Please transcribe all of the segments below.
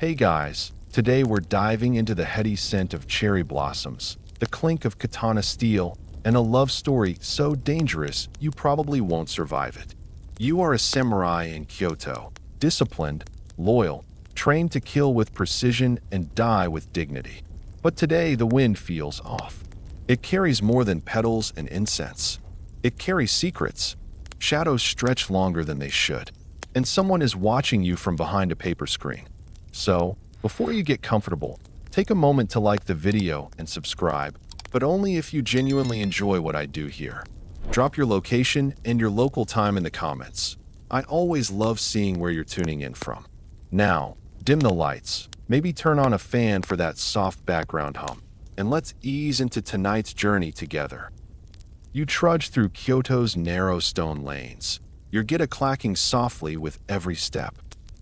Hey guys, today we're diving into the heady scent of cherry blossoms, the clink of katana steel, and a love story so dangerous you probably won't survive it. You are a samurai in Kyoto, disciplined, loyal, trained to kill with precision and die with dignity. But today the wind feels off. It carries more than petals and incense. It carries secrets. Shadows stretch longer than they should, and someone is watching you from behind a paper screen. So, before you get comfortable, take a moment to like the video and subscribe, but only if you genuinely enjoy what I do here. Drop your location and your local time in the comments. I always love seeing where you're tuning in from. Now, dim the lights, maybe turn on a fan for that soft background hum, and let's ease into tonight's journey together. You trudge through Kyoto's narrow stone lanes, your geta clacking softly with every step.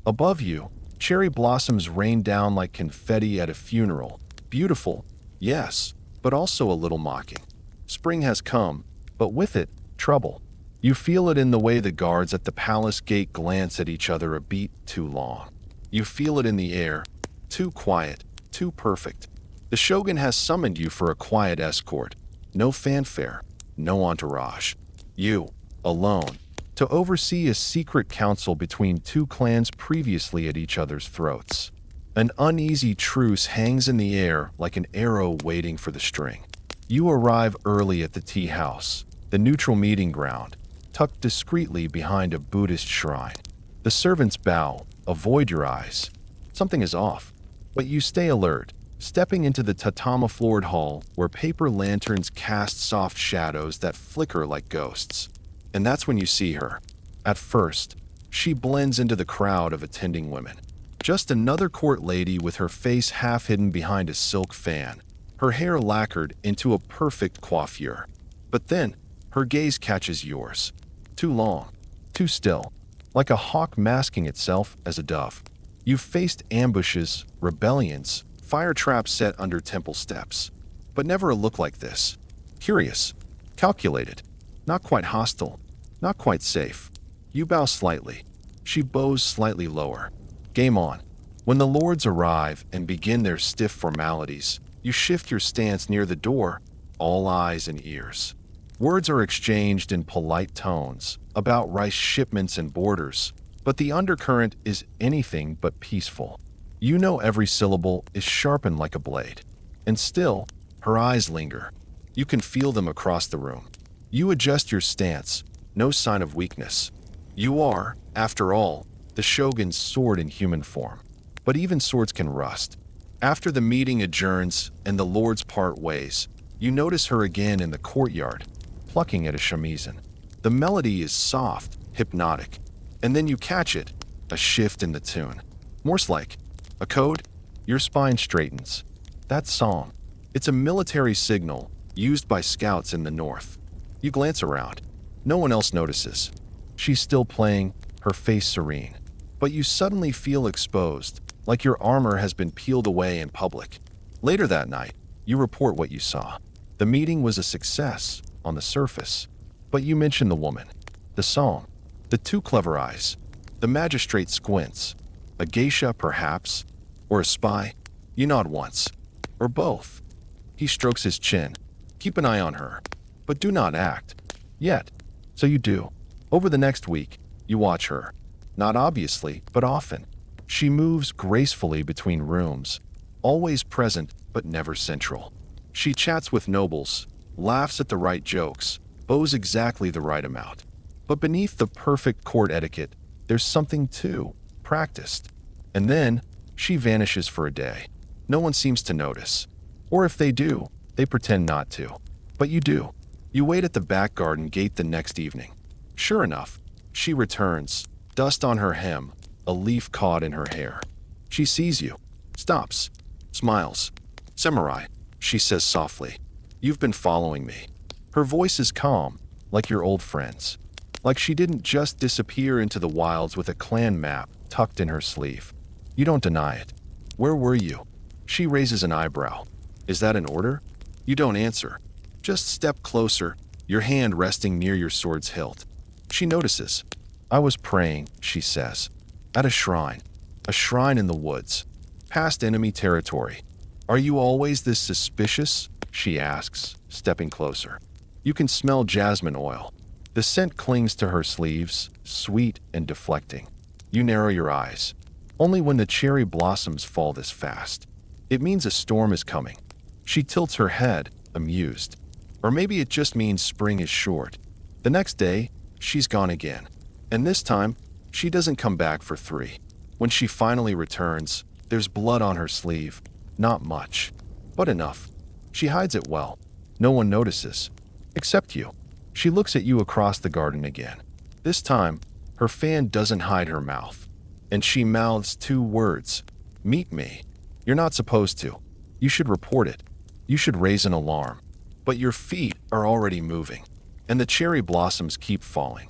Above you, cherry blossoms rain down like confetti at a funeral. Beautiful, yes, but also a little mocking. Spring has come, but with it, trouble. You feel it in the way the guards at the palace gate glance at each other a beat too long. You feel it in the air, too quiet, too perfect. The shogun has summoned you for a quiet escort. No fanfare, no entourage. You, alone, to oversee a secret council between two clans previously at each other's throats. An uneasy truce hangs in the air like an arrow waiting for the string. You arrive early at the tea house, the neutral meeting ground, tucked discreetly behind a Buddhist shrine. The servants bow, avoid your eyes. Something is off, but you stay alert, stepping into the tatami-floored hall where paper lanterns cast soft shadows that flicker like ghosts. And that's when you see her. At first, she blends into the crowd of attending women. Just another court lady with her face half hidden behind a silk fan, her hair lacquered into a perfect coiffure. But then, her gaze catches yours. Too long, too still, like a hawk masking itself as a dove. You've faced ambushes, rebellions, fire traps set under temple steps, but never a look like this. Curious, calculated, not quite hostile, not quite safe. You bow slightly. She bows slightly lower. Game on. When the lords arrive and begin their stiff formalities, you shift your stance near the door, all eyes and ears. Words are exchanged in polite tones about rice shipments and borders, but the undercurrent is anything but peaceful. You know every syllable is sharpened like a blade. And still, her eyes linger. You can feel them across the room. You adjust your stance, no sign of weakness. You are, after all, the shogun's sword in human form. But even swords can rust. After the meeting adjourns and the lords part ways, you notice her again in the courtyard, plucking at a shamisen. The melody is soft, hypnotic, and then you catch it, a shift in the tune. Morse-like. A code? Your spine straightens. That song. It's a military signal used by scouts in the north. You glance around. No one else notices. She's still playing, her face serene. But you suddenly feel exposed, like your armor has been peeled away in public. Later that night, you report what you saw. The meeting was a success, on the surface. But you mention the woman, the song, the two clever eyes. The magistrate squints. A geisha, perhaps? Or a spy? You nod once. Or both. He strokes his chin. Keep an eye on her. But do not act. Yet. So you do. Over the next week, you watch her. Not obviously, but often. She moves gracefully between rooms, always present but never central. She chats with nobles, laughs at the right jokes, bows exactly the right amount. But beneath the perfect court etiquette, there's something too practiced. And then, she vanishes for a day. No one seems to notice. Or if they do, they pretend not to. But you do. You wait at the back garden gate the next evening. Sure enough, she returns, dust on her hem, a leaf caught in her hair. She sees you, stops, smiles. "Samurai," she says softly. "You've been following me." Her voice is calm, like your old friends. Like she didn't just disappear into the wilds with a clan map tucked in her sleeve. You don't deny it. "Where were you?" She raises an eyebrow. "Is that an order?" You don't answer. Just step closer, your hand resting near your sword's hilt. She notices. "I was praying," she says. "At a shrine in the woods. Past enemy territory. Are you always this suspicious? She asks, stepping closer. You can smell jasmine oil. The scent clings to her sleeves, sweet and deflecting. You narrow your eyes. Only when the cherry blossoms fall this fast. It means a storm is coming. She tilts her head, amused. Or maybe it just means spring is short. The next day, she's gone again. And this time, she doesn't come back for 3. When she finally returns, there's blood on her sleeve. Not much, but enough. She hides it well. No one notices. Except you. She looks at you across the garden again. This time, her fan doesn't hide her mouth. And she mouths 2 words. Meet me. You're not supposed to. You should report it. You should raise an alarm. But your feet are already moving. And the cherry blossoms keep falling.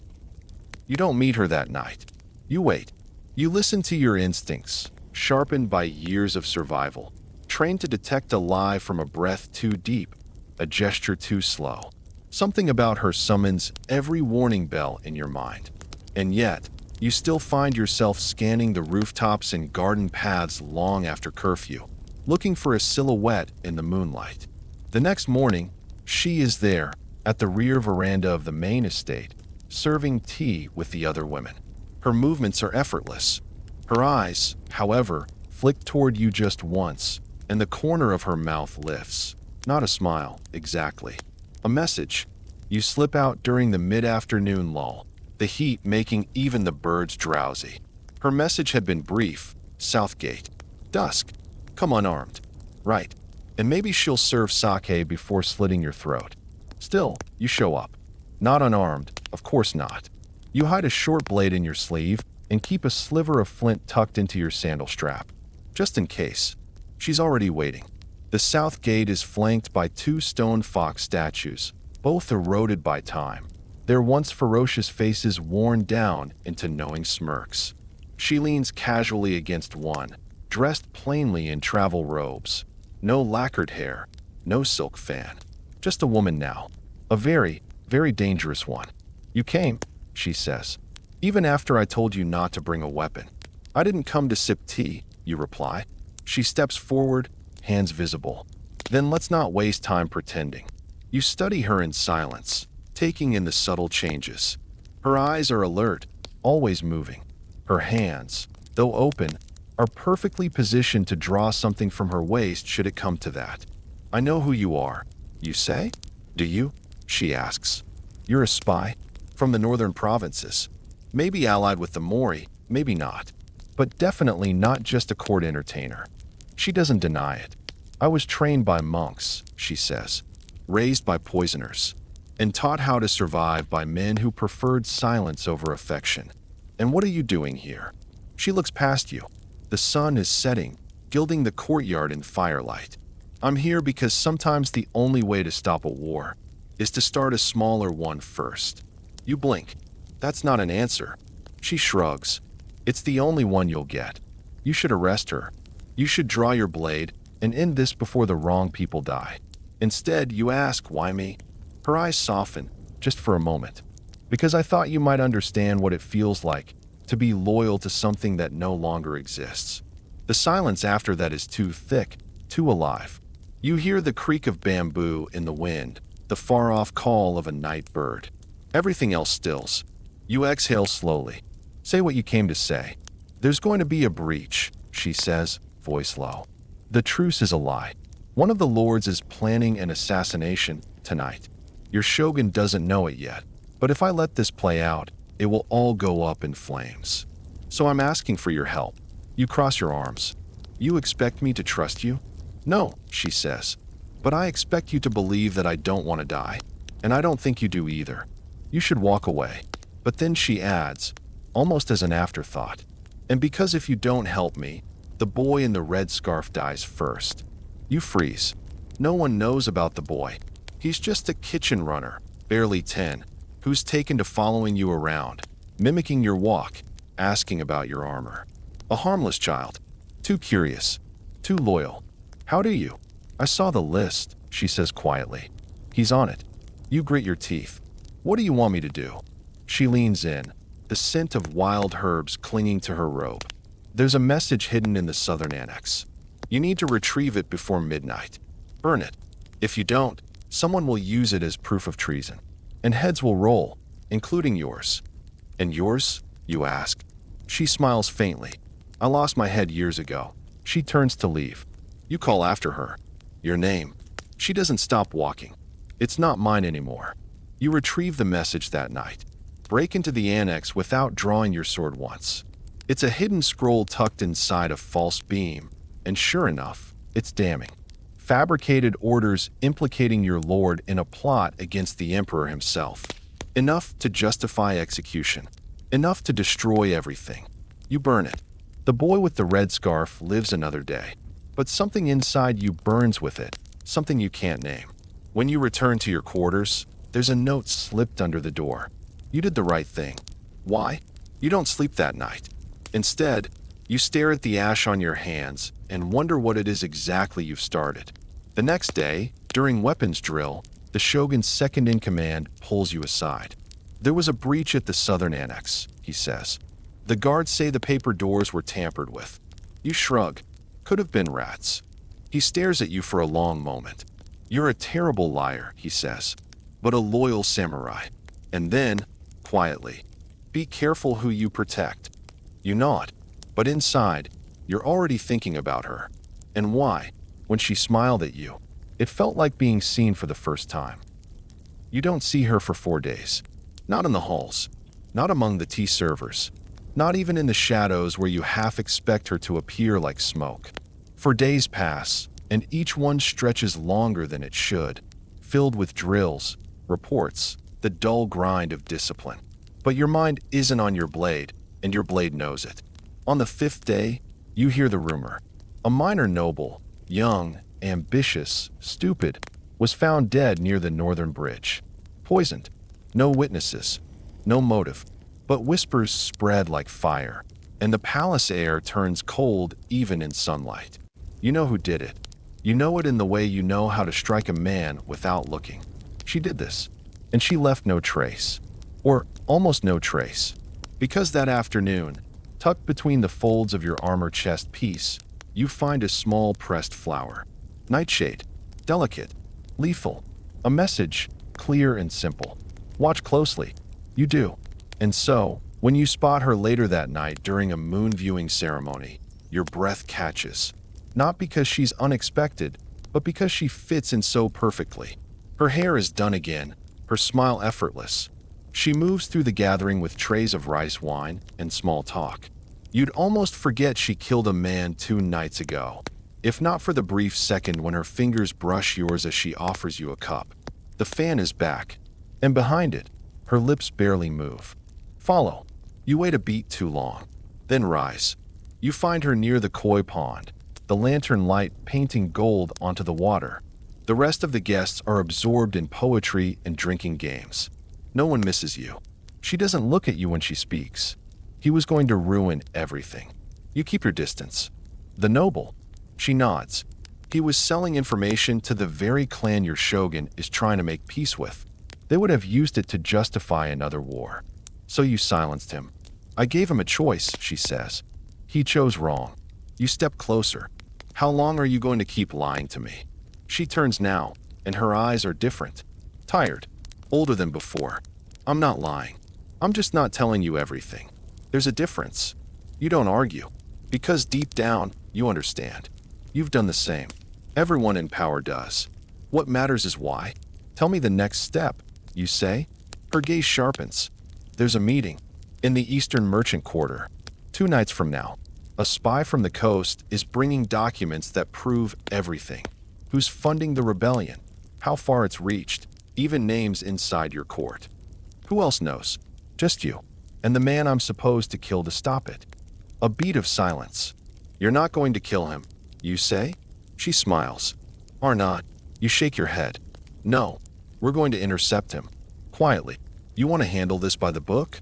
You don't meet her that night. You wait. You listen to your instincts, sharpened by years of survival, trained to detect a lie from a breath too deep, a gesture too slow. Something about her summons every warning bell in your mind. And yet, you still find yourself scanning the rooftops and garden paths long after curfew, looking for a silhouette in the moonlight. The next morning, she is there, at the rear veranda of the main estate, serving tea with the other women. Her movements are effortless. Her eyes, however, flick toward you just once, and the corner of her mouth lifts. Not a smile, exactly. A message. You slip out during the mid-afternoon lull, the heat making even the birds drowsy. Her message had been brief. Southgate. Dusk. Come unarmed. Right. And maybe she'll serve sake before slitting your throat. Still, you show up. Not unarmed, of course not. You hide a short blade in your sleeve and keep a sliver of flint tucked into your sandal strap. Just in case. She's already waiting. The south gate is flanked by 2 stone fox statues, both eroded by time, their once ferocious faces worn down into knowing smirks. She leans casually against one, dressed plainly in travel robes. No lacquered hair, no silk fan. Just a woman now. A very, very dangerous one. You came, she says. Even after I told you not to bring a weapon. I didn't come to sip tea, you reply. She steps forward, hands visible. Then let's not waste time pretending. You study her in silence, taking in the subtle changes. Her eyes are alert, always moving. Her hands, though open, are perfectly positioned to draw something from her waist should it come to that. I know who you are, you say? Do you? She asks. You're a spy? From the northern provinces. Maybe allied with the Mori, maybe not. But definitely not just a court entertainer. She doesn't deny it. I was trained by monks, she says, raised by poisoners, and taught how to survive by men who preferred silence over affection. And what are you doing here? She looks past you. The sun is setting, gilding the courtyard in firelight. I'm here because sometimes the only way to stop a war is to start a smaller one first. You blink. That's not an answer. She shrugs. It's the only one you'll get. You should arrest her. You should draw your blade and end this before the wrong people die. Instead, you ask, why me? Her eyes soften, just for a moment. Because I thought you might understand what it feels like to be loyal to something that no longer exists. The silence after that is too thick, too alive. You hear the creak of bamboo in the wind, the far-off call of a night bird. Everything else stills. You exhale slowly. Say what you came to say. There's going to be a breach, she says, voice low. The truce is a lie. One of the lords is planning an assassination tonight. Your shogun doesn't know it yet, but if I let this play out, it will all go up in flames. So I'm asking for your help. You cross your arms. You expect me to trust you? No, she says. But I expect you to believe that I don't want to die. And I don't think you do either. You should walk away. But then she adds, almost as an afterthought, and because if you don't help me, the boy in the red scarf dies first. You freeze. No one knows about the boy. He's just a kitchen runner, barely 10, who's taken to following you around, mimicking your walk, asking about your armor. A harmless child. Too curious. Too loyal. How do you? I saw the list, she says quietly. He's on it. You grit your teeth. What do you want me to do? She leans in, the scent of wild herbs clinging to her robe. There's a message hidden in the southern annex. You need to retrieve it before midnight. Burn it. If you don't, someone will use it as proof of treason. And heads will roll, including yours. And yours? You ask. She smiles faintly. I lost my head years ago. She turns to leave. You call after her. Your name. She doesn't stop walking. It's not mine anymore. You retrieve the message that night. Break into the annex without drawing your sword once. It's a hidden scroll tucked inside a false beam, and sure enough, it's damning. Fabricated orders implicating your lord in a plot against the emperor himself. Enough to justify execution. Enough to destroy everything. You burn it. The boy with the red scarf lives another day. But something inside you burns with it, something you can't name. When you return to your quarters, there's a note slipped under the door. You did the right thing. Why? You don't sleep that night. Instead, you stare at the ash on your hands and wonder what it is exactly you've started. The next day, during weapons drill, the shogun's second-in-command pulls you aside. There was a breach at the southern annex, he says. The guards say the paper doors were tampered with. You shrug. Could have been rats. He stares at you for a long moment. You're a terrible liar, he says, but a loyal samurai. And then, quietly, be careful who you protect. You nod, but inside, you're already thinking about her. And why? When she smiled at you, it felt like being seen for the first time. You don't see her for 4 days. Not in the halls. Not among the tea servers. Not even in the shadows where you half expect her to appear like smoke. For days pass, and each one stretches longer than it should, filled with drills, reports, the dull grind of discipline. But your mind isn't on your blade, and your blade knows it. On the 5th day, you hear the rumor. A minor noble, young, ambitious, stupid, was found dead near the northern bridge. Poisoned. No witnesses. No motive. But whispers spread like fire, and the palace air turns cold even in sunlight. You know who did it. You know it in the way you know how to strike a man without looking. She did this, and she left no trace. Or almost no trace. Because that afternoon, tucked between the folds of your armor chest piece, you find a small pressed flower. Nightshade. Delicate. Lethal. A message, clear and simple. Watch closely. You do. And so, when you spot her later that night during a moon viewing ceremony, your breath catches. Not because she's unexpected, but because she fits in so perfectly. Her hair is done again, her smile effortless. She moves through the gathering with trays of rice wine and small talk. You'd almost forget she killed a man 2 nights ago, if not for the brief second when her fingers brush yours as she offers you a cup. The fan is back, and behind it, her lips barely move. Follow. You wait a beat too long. Then rise. You find her near the koi pond, the lantern light painting gold onto the water. The rest of the guests are absorbed in poetry and drinking games. No one misses you. She doesn't look at you when she speaks. He was going to ruin everything. You keep your distance. The noble. She nods. He was selling information to the very clan your shogun is trying to make peace with. They would have used it to justify another war. So you silenced him. I gave him a choice, she says. He chose wrong. You step closer. How long are you going to keep lying to me? She turns now, and her eyes are different. Tired. Older than before. I'm not lying. I'm just not telling you everything. There's a difference. You don't argue. Because deep down, you understand. You've done the same. Everyone in power does. What matters is why. Tell me the next step, you say. Her gaze sharpens. There's a meeting. In the Eastern Merchant Quarter. 2 nights from now. A spy from the coast is bringing documents that prove everything. Who's funding the rebellion? How far it's reached? Even names inside your court. Who else knows? Just you. And the man I'm supposed to kill to stop it. A beat of silence. You're not going to kill him, you say? She smiles. Or not. You shake your head. No. We're going to intercept him. Quietly. You want to handle this by the book?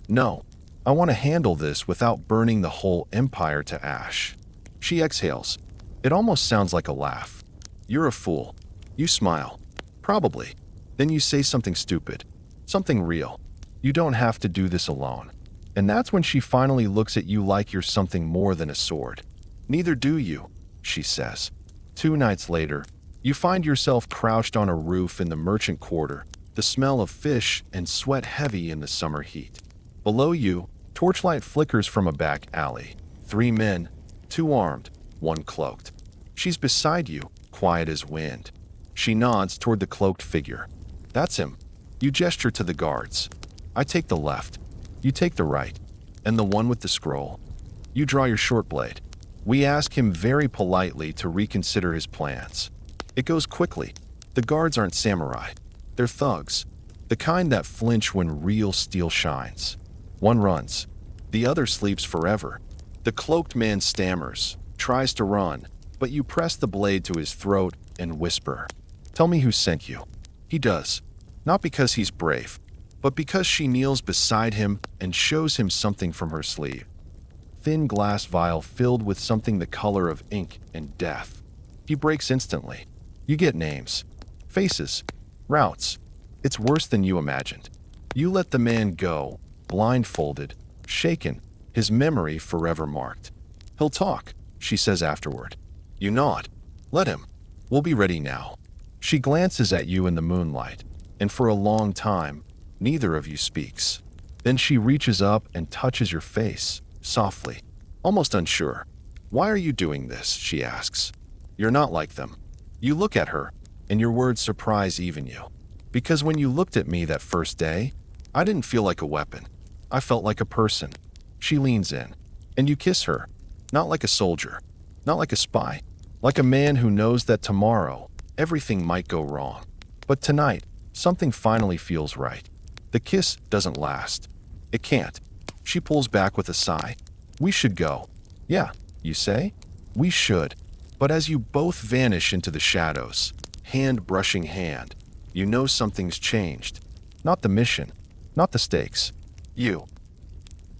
No. I want to handle this without burning the whole empire to ash. She exhales. It almost sounds like a laugh. You're a fool. You smile. Probably. Then you say something stupid. Something real. You don't have to do this alone. And that's when she finally looks at you like you're something more than a sword. Neither do you, she says. 2 nights later, you find yourself crouched on a roof in the merchant quarter, the smell of fish and sweat heavy in the summer heat. Below you, torchlight flickers from a back alley. 3 men, 2 armed, 1 cloaked. She's beside you, quiet as wind. She nods toward the cloaked figure. That's him. You gesture to the guards. I take the left. You take the right. And the one with the scroll. You draw your short blade. We ask him very politely to reconsider his plans. It goes quickly. The guards aren't samurai. They're thugs. The kind that flinch when real steel shines. One runs. The other sleeps forever. The cloaked man stammers, tries to run, but you press the blade to his throat and whisper, "Tell me who sent you." He does. Not because he's brave, but because she kneels beside him and shows him something from her sleeve. Thin glass vial filled with something the color of ink and death. He breaks instantly. You get names, faces, routes. It's worse than you imagined. You let the man go, blindfolded, shaken, his memory forever marked. He'll talk, she says afterward. You nod. Let him. We'll be ready now. She glances at you in the moonlight, and for a long time, neither of you speaks. Then she reaches up and touches your face, softly, almost unsure. Why are you doing this? She asks. You're not like them. You look at her, and your words surprise even you. Because when you looked at me that first day, I didn't feel like a weapon. I felt like a person. She leans in, and you kiss her, not like a soldier, not like a spy, like a man who knows that tomorrow, everything might go wrong. But tonight, something finally feels right. The kiss doesn't last. It can't. She pulls back with a sigh. We should go. Yeah, you say? We should. But as you both vanish into the shadows, hand brushing hand, you know something's changed. Not the mission, not the stakes. You.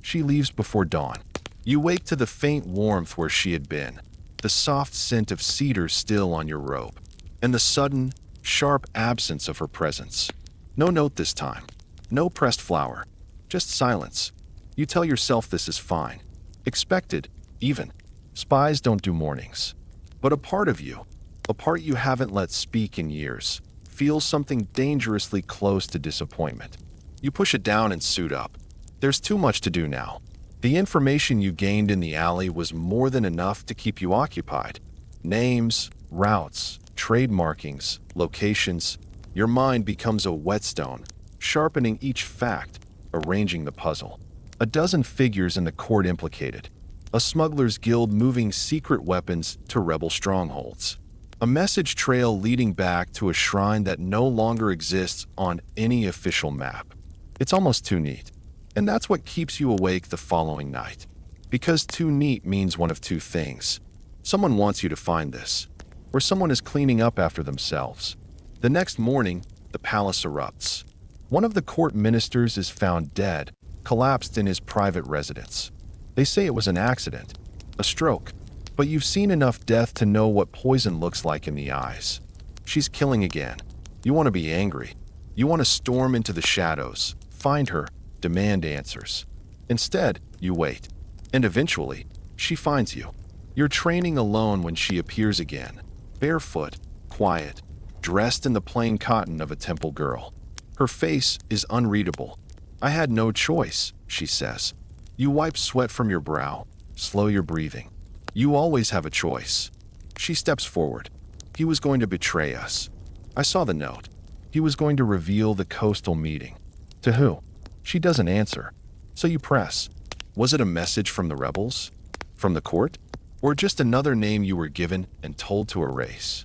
She leaves before dawn. You wake to the faint warmth where she had been, the soft scent of cedar still on your robe, and the sudden, sharp absence of her presence. No note this time. No pressed flower. Just silence. You tell yourself this is fine. Expected, even. Spies don't do mornings. But a part of you, a part you haven't let speak in years, feels something dangerously close to disappointment. You push it down and suit up. There's too much to do now. The information you gained in the alley was more than enough to keep you occupied. Names, routes, trade markings, locations. Your mind becomes a whetstone, sharpening each fact, arranging the puzzle. A dozen figures in the court implicated. A smuggler's guild moving secret weapons to rebel strongholds. A message trail leading back to a shrine that no longer exists on any official map. It's almost too neat. And that's what keeps you awake the following night. Because too neat means one of two things. Someone wants you to find this, or someone is cleaning up after themselves. The next morning, the palace erupts. One of the court ministers is found dead, collapsed in his private residence. They say it was an accident, a stroke, but you've seen enough death to know what poison looks like in the eyes. She's killing again. You want to be angry. You want to storm into the shadows, find her, demand answers. Instead, you wait. And eventually, she finds you. You're training alone when she appears again, barefoot, quiet, dressed in the plain cotton of a temple girl. Her face is unreadable. I had no choice, she says. You wipe sweat from your brow, slow your breathing. You always have a choice. She steps forward. He was going to betray us. I saw the note. He was going to reveal the coastal meeting. To who? She doesn't answer. So you press. Was it a message from the rebels? From the court? Or just another name you were given and told to erase?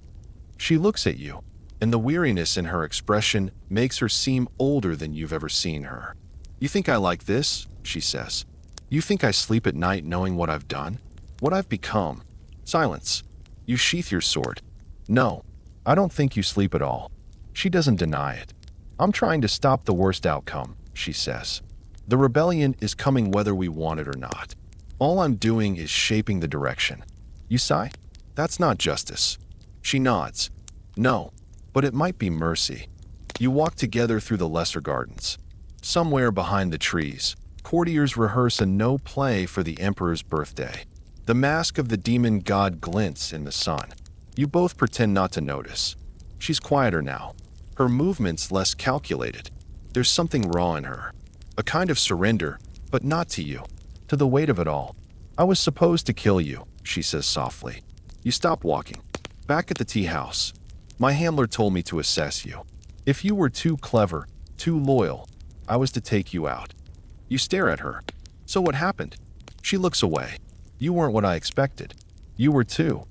She looks at you, and the weariness in her expression makes her seem older than you've ever seen her. You think I like this? She says. You think I sleep at night knowing what I've done? What I've become? Silence. You sheath your sword. No, I don't think you sleep at all. She doesn't deny it. I'm trying to stop the worst outcome, she says. The rebellion is coming whether we want it or not. All I'm doing is shaping the direction. You sigh? That's not justice. She nods. No, but it might be mercy. You walk together through the lesser gardens. Somewhere behind the trees, Courtiers rehearse a no play for the emperor's birthday. The mask of the demon god glints in the sun. You both pretend not to notice. She's quieter now. Her movements less calculated. There's something raw in her. A kind of surrender, but not to you. To the weight of it all. I was supposed to kill you, she says softly. You stop walking. Back at the tea house. My handler told me to assess you. If you were too clever, too loyal, I was to take you out. You stare at her. So what happened? She looks away. You weren't what I expected. You were too.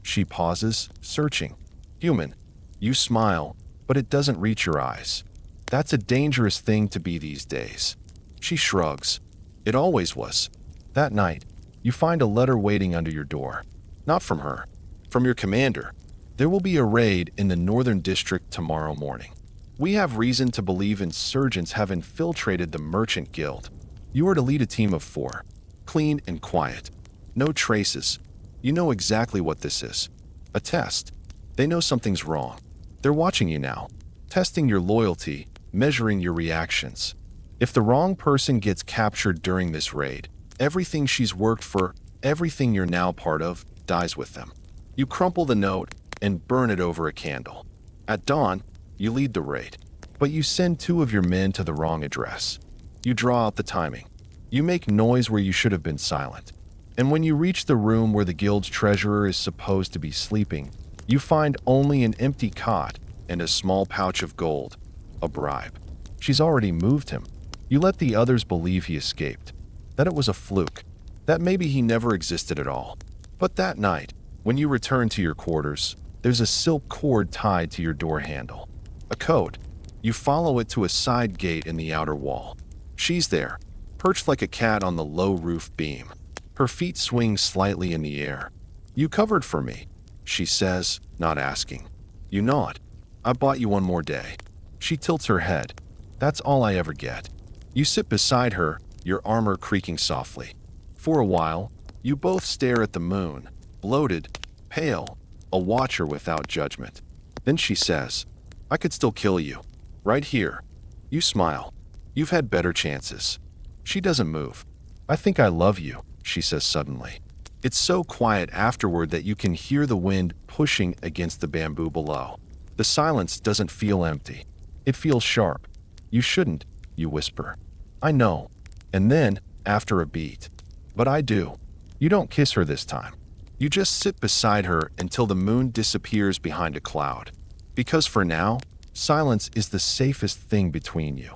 She pauses, searching. Human. You smile, but it doesn't reach your eyes. That's a dangerous thing to be these days. She shrugs. It always was. That night, you find a letter waiting under your door. Not from her. From your commander. There will be a raid in the northern district tomorrow morning. We have reason to believe insurgents have infiltrated the merchant guild. You are to lead a team of 4. Clean and quiet. No traces. You know exactly what this is. A test. They know something's wrong. They're watching you now. Testing your loyalty, measuring your reactions. If the wrong person gets captured during this raid, everything she's worked for, everything you're now part of, dies with them. You crumple the note and burn it over a candle. At dawn, you lead the raid, but you send 2 of your men to the wrong address. You draw out the timing. You make noise where you should have been silent. And when you reach the room where the guild's treasurer is supposed to be sleeping, you find only an empty cot and a small pouch of gold, a bribe. She's already moved him. You let the others believe he escaped, that it was a fluke, that maybe he never existed at all. But that night, when you return to your quarters, there's a silk cord tied to your door handle. A code. You follow it to a side gate in the outer wall. She's there, perched like a cat on the low roof beam. Her feet swing slightly in the air. You covered for me, she says, not asking. You nod. I bought you one more day. She tilts her head. That's all I ever get. You sit beside her, your armor creaking softly. For a while, you both stare at the moon, bloated, pale, a watcher without judgment. Then she says, I could still kill you. Right here. You smile. You've had better chances. She doesn't move. I think I love you, she says suddenly. It's so quiet afterward that you can hear the wind pushing against the bamboo below. The silence doesn't feel empty. It feels sharp. You shouldn't, you whisper. I know. And then, after a beat. But I do. You don't kiss her this time. You just sit beside her until the moon disappears behind a cloud. Because for now, silence is the safest thing between you.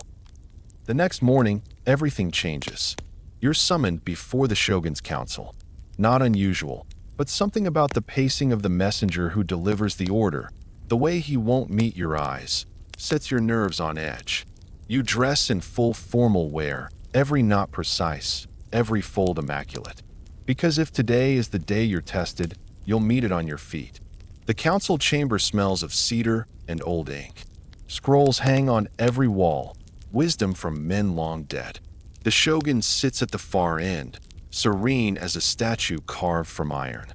The next morning, everything changes. You're summoned before the Shogun's council. Not unusual, but something about the pacing of the messenger who delivers the order, the way he won't meet your eyes, sets your nerves on edge. You dress in full formal wear, every knot precise, every fold immaculate. Because if today is the day you're tested, you'll meet it on your feet. The council chamber smells of cedar and old ink. Scrolls hang on every wall, wisdom from men long dead. The shogun sits at the far end, serene as a statue carved from iron.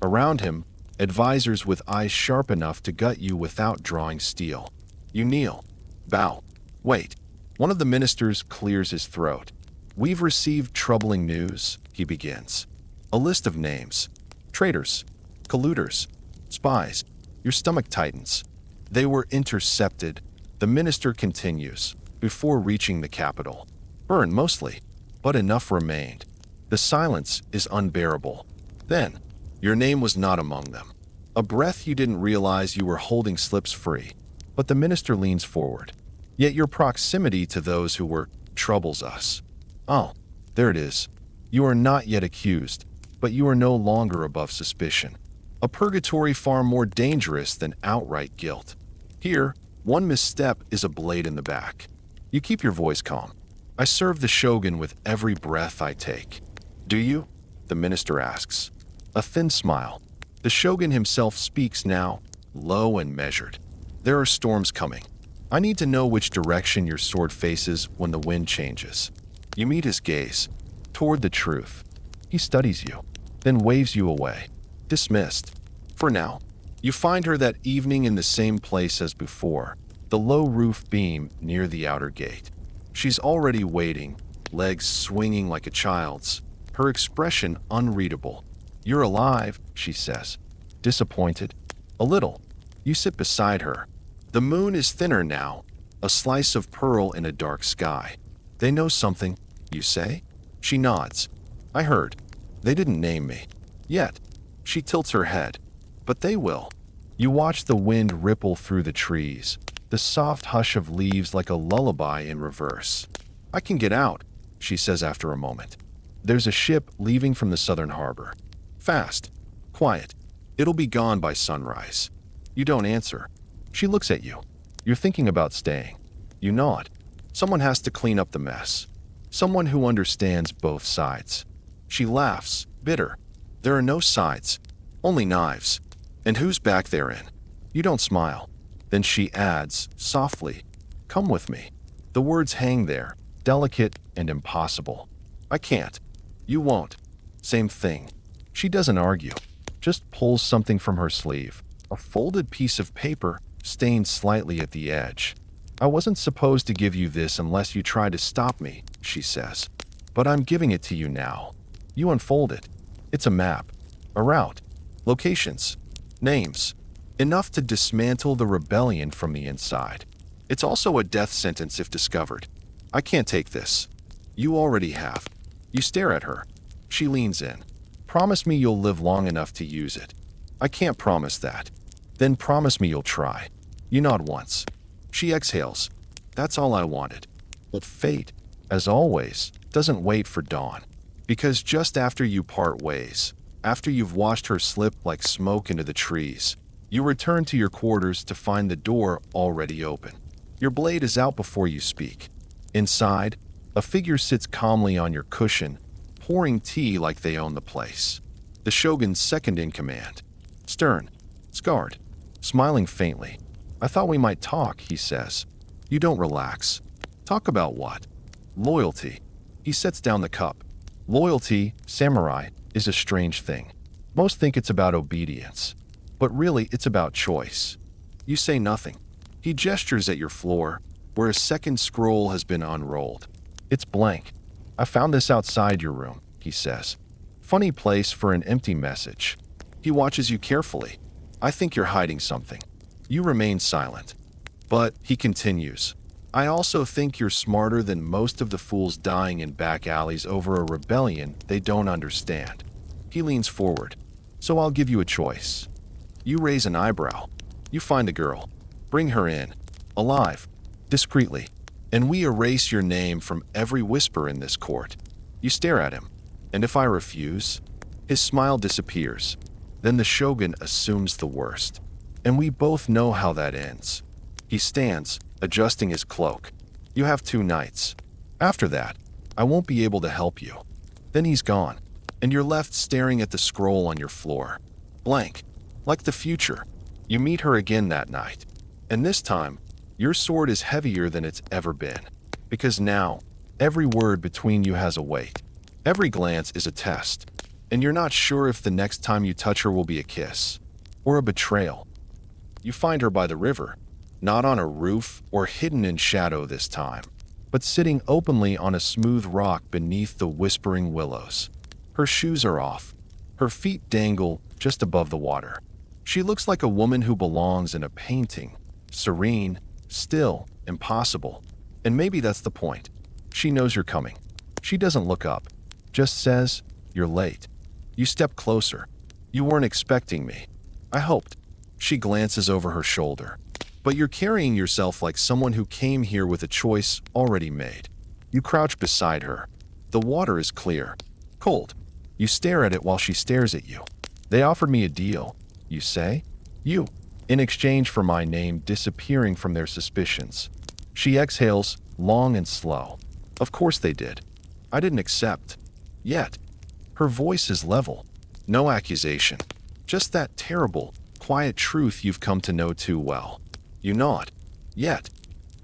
Around him, advisors with eyes sharp enough to gut you without drawing steel. You kneel. Bow. Wait. One of the ministers clears his throat. We've received troubling news, he begins. A list of names. Traitors. Colluders. Spies. Your stomach tightens. They were intercepted, the minister continues, before reaching the capital. Burned mostly, but enough remained. The silence is unbearable. Then, your name was not among them. A breath you didn't realize you were holding slips free, but the minister leans forward. Yet your proximity to those who were troubles us. Oh, there it is. You are not yet accused, but you are no longer above suspicion. A purgatory far more dangerous than outright guilt. Here, one misstep is a blade in the back. You keep your voice calm. I serve the shogun with every breath I take. Do you? The minister asks. A thin smile. The shogun himself speaks now, low and measured. There are storms coming. I need to know which direction your sword faces when the wind changes. You meet his gaze, toward the truth. He studies you, then waves you away. Dismissed. For now. You find her that evening in the same place as before, the low roof beam near the outer gate. She's already waiting, legs swinging like a child's, her expression unreadable. "You're alive," she says. Disappointed? A little. You sit beside her. The moon is thinner now, a slice of pearl in a dark sky. "They know something," you say? She nods. "I heard. They didn't name me. Yet." She tilts her head. "But they will." You watch the wind ripple through the trees, the soft hush of leaves like a lullaby in reverse. "I can get out," she says after a moment. "There's a ship leaving from the southern harbor. Fast. Quiet. It'll be gone by sunrise." You don't answer. She looks at you. You're thinking about staying. You nod. Someone has to clean up the mess. Someone who understands both sides. She laughs, bitter. "There are no sides, only knives. And who's back therein?" You don't smile. Then she adds, softly, "Come with me." The words hang there, delicate and impossible. "I can't." "You won't." Same thing. She doesn't argue, just pulls something from her sleeve. A folded piece of paper, stained slightly at the edge. "I wasn't supposed to give you this unless you tried to stop me," she says. "But I'm giving it to you now." You unfold it. It's a map. A route. Locations. Names. Enough to dismantle the rebellion from the inside. It's also a death sentence if discovered. "I can't take this." You already have. You stare at her. She leans in. "Promise me you'll live long enough to use it." "I can't promise that." "Then promise me you'll try." You nod once. She exhales. "That's all I wanted." But fate, as always, doesn't wait for dawn. Because just after you part ways, after you've watched her slip like smoke into the trees, you return to your quarters to find the door already open. Your blade is out before you speak. Inside, a figure sits calmly on your cushion, pouring tea like they own the place. The shogun's second in command. Stern, scarred, smiling faintly. "I thought we might talk," he says. You don't relax. "Talk about what?" "Loyalty." He sets down the cup. Loyalty, samurai, is a strange thing. Most think it's about obedience. But really, it's about choice. You say nothing. He gestures at your floor, where a second scroll has been unrolled. It's blank. "I found this outside your room," he says. Funny place for an empty message. He watches you carefully. "I think you're hiding something." You remain silent. "But," he continues, "I also think you're smarter than most of the fools dying in back alleys over a rebellion they don't understand." He leans forward. "So I'll give you a choice." You raise an eyebrow. You find the girl. Bring her in. Alive. Discreetly. And we erase your name from every whisper in this court. You stare at him. "And if I refuse?" His smile disappears. Then the shogun assumes the worst. And we both know how that ends. He stands, adjusting his cloak. "You have 2 nights. After that, I won't be able to help you." Then he's gone, and you're left staring at the scroll on your floor. Blank. Like the future. You meet her again that night. And this time, your sword is heavier than it's ever been. Because now, every word between you has a weight. Every glance is a test. And you're not sure if the next time you touch her will be a kiss. Or a betrayal. You find her by the river. Not on a roof or hidden in shadow this time, but sitting openly on a smooth rock beneath the whispering willows. Her shoes are off. Her feet dangle just above the water. She looks like a woman who belongs in a painting. Serene, still, impossible. And maybe that's the point. She knows you're coming. She doesn't look up. Just says, "You're late." You step closer. "You weren't expecting me." "I hoped." She glances over her shoulder. "But you're carrying yourself like someone who came here with a choice already made." You crouch beside her. The water is clear. Cold. You stare at it while she stares at you. "They offered me a deal," you say. "You. In exchange for my name disappearing from their suspicions." She exhales, long and slow. "Of course they did. I didn't accept. Yet." Her voice is level. No accusation. Just that terrible, quiet truth you've come to know too well. You nod. "Yet."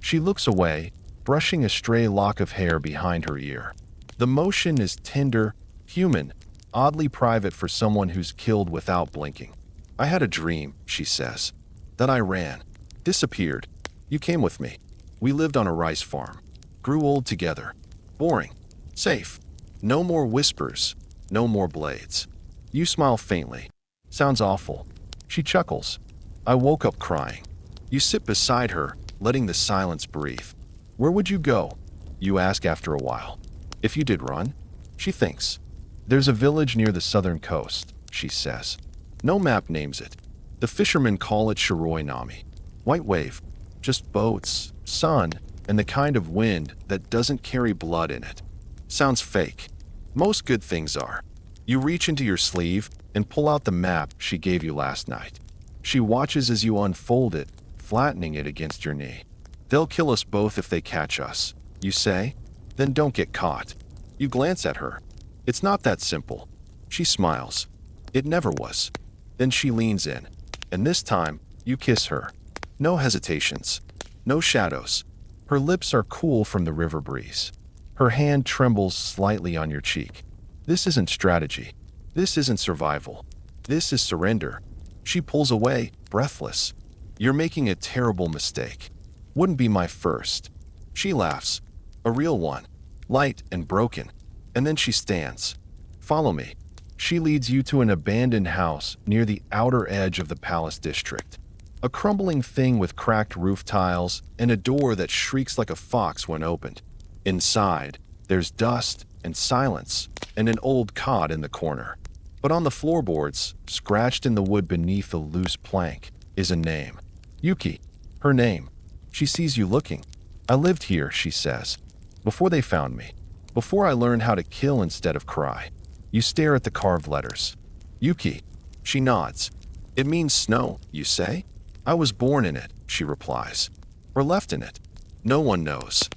She looks away, brushing a stray lock of hair behind her ear. The motion is tender, human, oddly private for someone who's killed without blinking. "I had a dream," she says. "That I ran. Disappeared. You came with me. We lived on a rice farm. Grew old together. Boring. Safe. No more whispers. No more blades. You smile faintly. Sounds awful. She chuckles. I woke up crying. You sit beside her, letting the silence breathe. Where would you go? You ask after a while. If you did run? She thinks. There's a village near the southern coast, she says. No map names it. The fishermen call it Shiroi Nami. White wave. Just boats, sun, and the kind of wind that doesn't carry blood in it. Sounds fake. Most good things are. You reach into your sleeve and pull out the map she gave you last night. She watches as you unfold it, flattening it against your knee. They'll kill us both if they catch us, you say. Then don't get caught. You glance at her. It's not that simple. She smiles. It never was. Then she leans in, and this time you kiss her. No hesitations. No shadows. Her lips are cool from the river breeze. Her hand trembles slightly on your cheek. This isn't strategy. This isn't survival. This is surrender. She pulls away, breathless. You're making a terrible mistake. Wouldn't be my first. She laughs. A real one. Light and broken. And then she stands. Follow me. She leads you to an abandoned house near the outer edge of the palace district. A crumbling thing with cracked roof tiles and a door that shrieks like a fox when opened. Inside, there's dust and silence and an old cot in the corner. But on the floorboards, scratched in the wood beneath a loose plank, is a name. Yuki. Her name. She sees you looking. I lived here, she says. Before they found me. Before I learned how to kill instead of cry. You stare at the carved letters. Yuki. She nods. It means snow, you say? I was born in it, she replies. Or left in it. No one knows.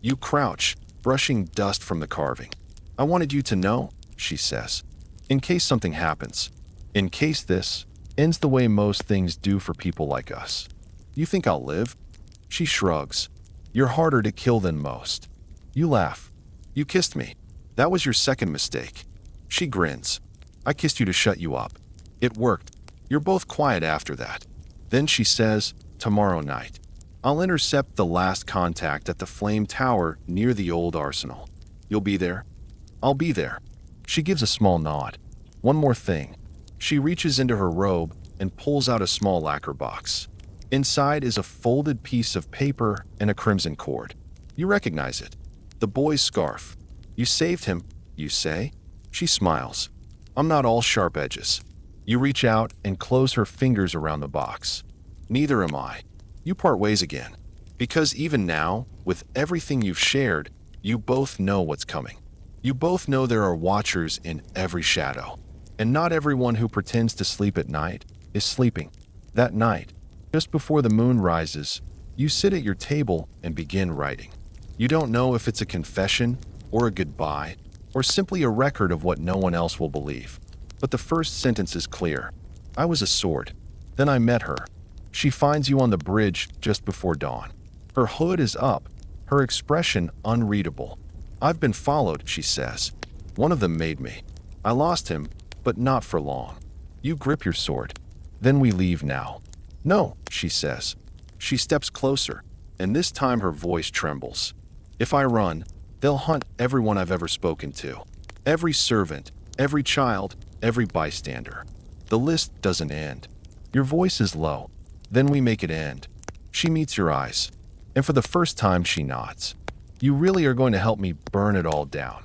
You crouch, brushing dust from the carving. I wanted you to know, she says. In case something happens. In case this ends the way most things do for people like us. You think I'll live? She shrugs. You're harder to kill than most. You laugh. You kissed me. That was your second mistake. She grins. I kissed you to shut you up. It worked. You're both quiet after that. Then she says, tomorrow night. I'll intercept the last contact at the flame tower near the old arsenal. You'll be there? I'll be there. She gives a small nod. One more thing. She reaches into her robe and pulls out a small lacquer box. Inside is a folded piece of paper and a crimson cord. You recognize it. The boy's scarf. You saved him, you say. She smiles. I'm not all sharp edges. You reach out and close her fingers around the box. Neither am I. You part ways again. Because even now, with everything you've shared, you both know what's coming. You both know there are watchers in every shadow. And not everyone who pretends to sleep at night is sleeping. That night, just before the moon rises, you sit at your table and begin writing. You don't know if it's a confession or a goodbye or simply a record of what no one else will believe. But the first sentence is clear. I was a sword. Then I met her. She finds you on the bridge just before dawn. Her hood is up, her expression unreadable. I've been followed, she says. One of them made me. I lost him, but not for long. You grip your sword. Then we leave now. No, she says. She steps closer, and this time her voice trembles. If I run, they'll hunt everyone I've ever spoken to. Every servant, every child, every bystander. The list doesn't end. Your voice is low. Then we make it end. She meets your eyes, and for the first time she nods. You really are going to help me burn it all down.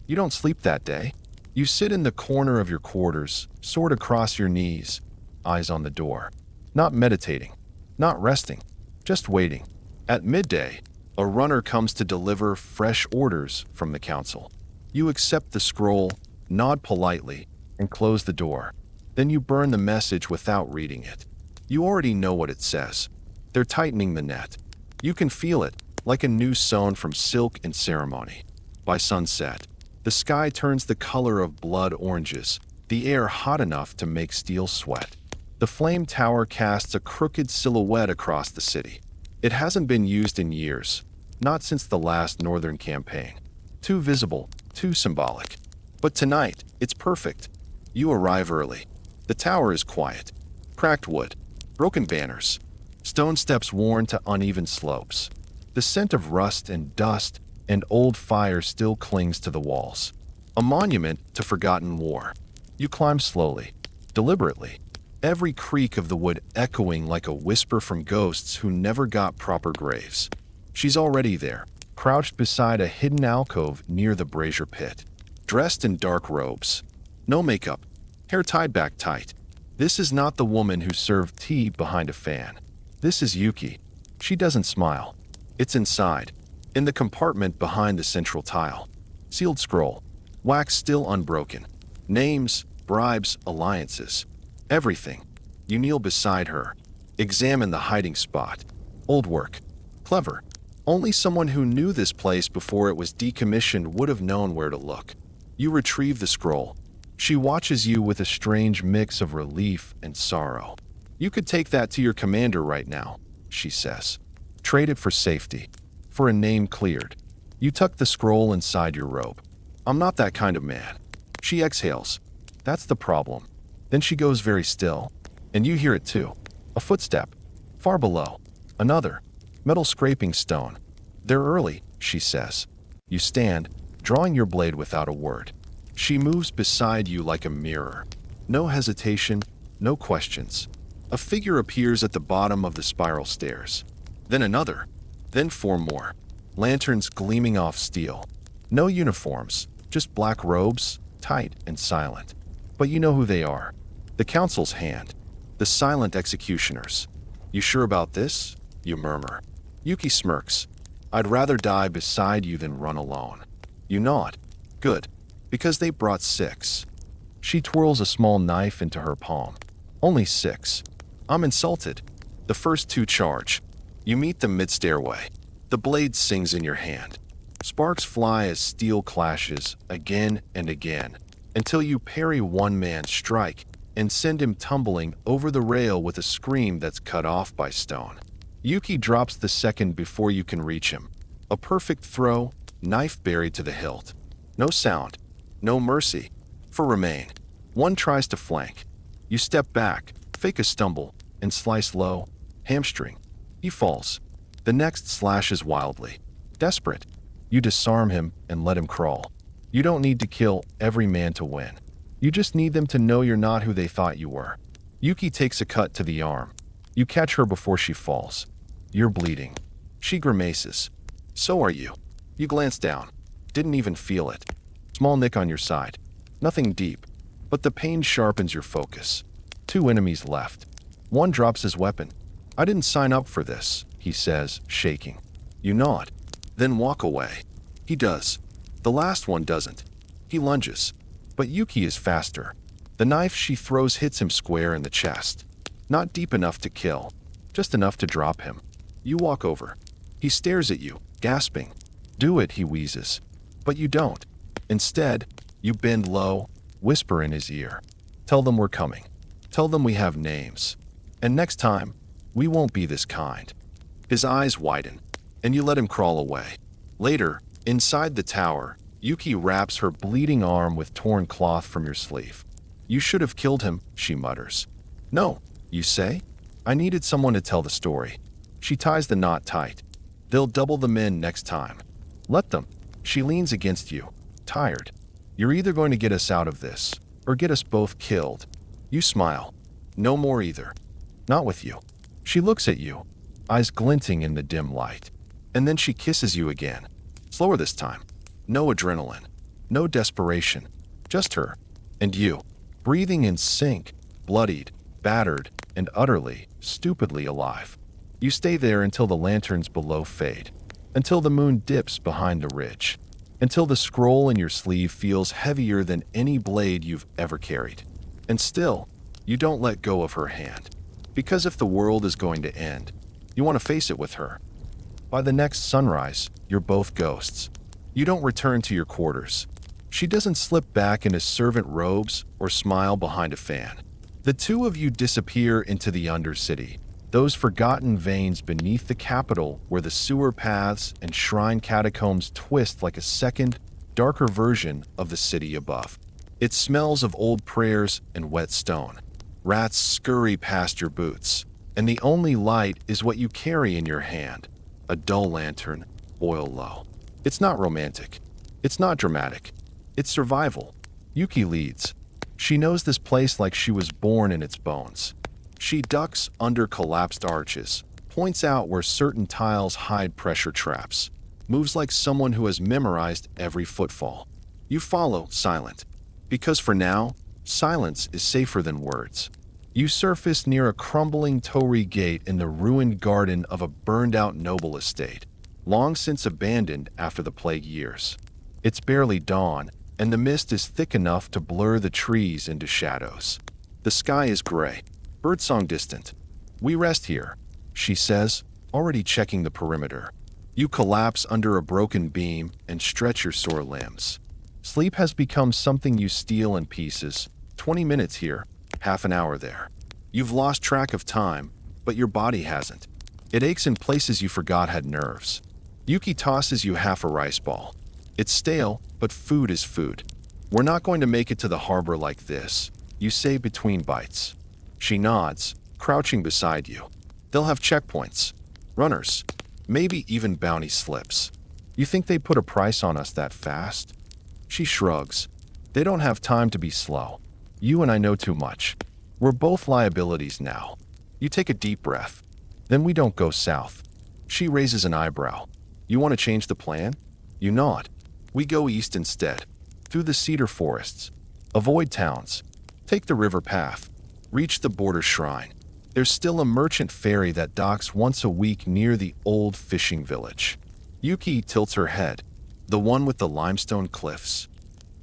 You don't sleep that day. You sit in the corner of your quarters, sword across your knees, eyes on the door. Not meditating, not resting, just waiting. At midday, a runner comes to deliver fresh orders from the council. You accept the scroll, nod politely, and close the door. Then you burn the message without reading it. You already know what it says. They're tightening the net. You can feel it, like a noose sewn from silk and ceremony. By sunset, the sky turns the color of blood oranges, the air hot enough to make steel sweat. The flame tower casts a crooked silhouette across the city. It hasn't been used in years, not since the last northern campaign. Too visible, too symbolic. But tonight, it's perfect. You arrive early. The tower is quiet. Cracked wood, broken banners, stone steps worn to uneven slopes. The scent of rust and dust and old fire still clings to the walls. A monument to forgotten war. You climb slowly, deliberately, every creak of the wood echoing like a whisper from ghosts who never got proper graves. She's already there, crouched beside a hidden alcove near the brazier pit, dressed in dark robes. No makeup, hair tied back tight. This is not the woman who served tea behind a fan. This is Yuki. She doesn't smile. It's inside, in the compartment behind the central tile. Sealed scroll, wax still unbroken. Names, bribes, alliances. Everything. You kneel beside her. Examine the hiding spot. Old work. Clever. Only someone who knew this place before it was decommissioned would have known where to look. You retrieve the scroll. She watches you with a strange mix of relief and sorrow. You could take that to your commander right now, she says. Trade it for safety. For a name cleared. You tuck the scroll inside your robe. I'm not that kind of man. She exhales. That's the problem. Then she goes very still. And you hear it too. A footstep. Far below. Another. Metal scraping stone. They're early, she says. You stand, drawing your blade without a word. She moves beside you like a mirror. No hesitation, no questions. A figure appears at the bottom of the spiral stairs. Then another. Then four more. Lanterns gleaming off steel. No uniforms, just black robes, tight and silent. But you know who they are. The council's hand. The silent executioners. You sure about this? You murmur. Yuki smirks. I'd rather die beside you than run alone. You nod. Good. Because they brought 6. She twirls a small knife into her palm. Only 6. I'm insulted. The first 2 charge. You meet them mid-stairway. The blade sings in your hand. Sparks fly as steel clashes again and again, until you parry one man's strike and send him tumbling over the rail with a scream that's cut off by stone. Yuki drops the second before you can reach him. A perfect throw, knife buried to the hilt. No sound. No mercy. For remain. One tries to flank. You step back, fake a stumble, and slice low. Hamstring. He falls. The next slashes wildly. Desperate. You disarm him and let him crawl. You don't need to kill every man to win. You just need them to know you're not who they thought you were. Yuki takes a cut to the arm. You catch her before she falls. You're bleeding. She grimaces. So are you. You glance down. Didn't even feel it. Small nick on your side. Nothing deep. But the pain sharpens your focus. 2 enemies left. One drops his weapon. I didn't sign up for this, he says, shaking. You nod. Then walk away. He does. The last one doesn't. He lunges. But Yuki is faster. The knife she throws hits him square in the chest. Not deep enough to kill. Just enough to drop him. You walk over. He stares at you, gasping. Do it, he wheezes. But you don't. Instead, you bend low, whisper in his ear. Tell them we're coming. Tell them we have names. And next time, we won't be this kind. His eyes widen, and you let him crawl away. Later, inside the tower, Yuki wraps her bleeding arm with torn cloth from your sleeve. You should have killed him, she mutters. No, you say? I needed someone to tell the story. She ties the knot tight. They'll double them in next time. Let them. She leans against you, tired. You're either going to get us out of this, or get us both killed. You smile. No more either. Not with you. She looks at you, eyes glinting in the dim light. And then she kisses you again. Slower this time. No adrenaline. No desperation. Just her. And you. Breathing in sync, bloodied, battered, and utterly, stupidly alive. You stay there until the lanterns below fade. Until the moon dips behind the ridge. Until the scroll in your sleeve feels heavier than any blade you've ever carried. And still, you don't let go of her hand. Because if the world is going to end, you want to face it with her. By the next sunrise, you're both ghosts. You don't return to your quarters. She doesn't slip back into servant robes or smile behind a fan. The two of you disappear into the Undercity, those forgotten veins beneath the capital where the sewer paths and shrine catacombs twist like a second, darker version of the city above. It smells of old prayers and wet stone. Rats scurry past your boots, and the only light is what you carry in your hand, a dull lantern, oil low. It's not romantic. It's not dramatic. It's survival. Yuki leads. She knows this place like she was born in its bones. She ducks under collapsed arches, points out where certain tiles hide pressure traps, moves like someone who has memorized every footfall. You follow, silent. Because for now, silence is safer than words. You surface near a crumbling torii gate in the ruined garden of a burned-out noble estate, long since abandoned after the plague years. It's barely dawn, and the mist is thick enough to blur the trees into shadows. The sky is gray, birdsong distant. We rest here, she says, already checking the perimeter. You collapse under a broken beam and stretch your sore limbs. Sleep has become something you steal in pieces. 20 minutes here, half an hour there. You've lost track of time, but your body hasn't. It aches in places you forgot had nerves. Yuki tosses you half a rice ball. It's stale, but food is food. We're not going to make it to the harbor like this, you say between bites. She nods, crouching beside you. They'll have checkpoints, runners, maybe even bounty slips. You think they put a price on us that fast? She shrugs. They don't have time to be slow. You and I know too much. We're both liabilities now. You take a deep breath. Then we don't go south. She raises an eyebrow. You want to change the plan? You nod. We go east instead, through the cedar forests. Avoid towns. Take the river path. Reach the border shrine. There's still a merchant ferry that docks once a week near the old fishing village. Yuki tilts her head. The one with the limestone cliffs.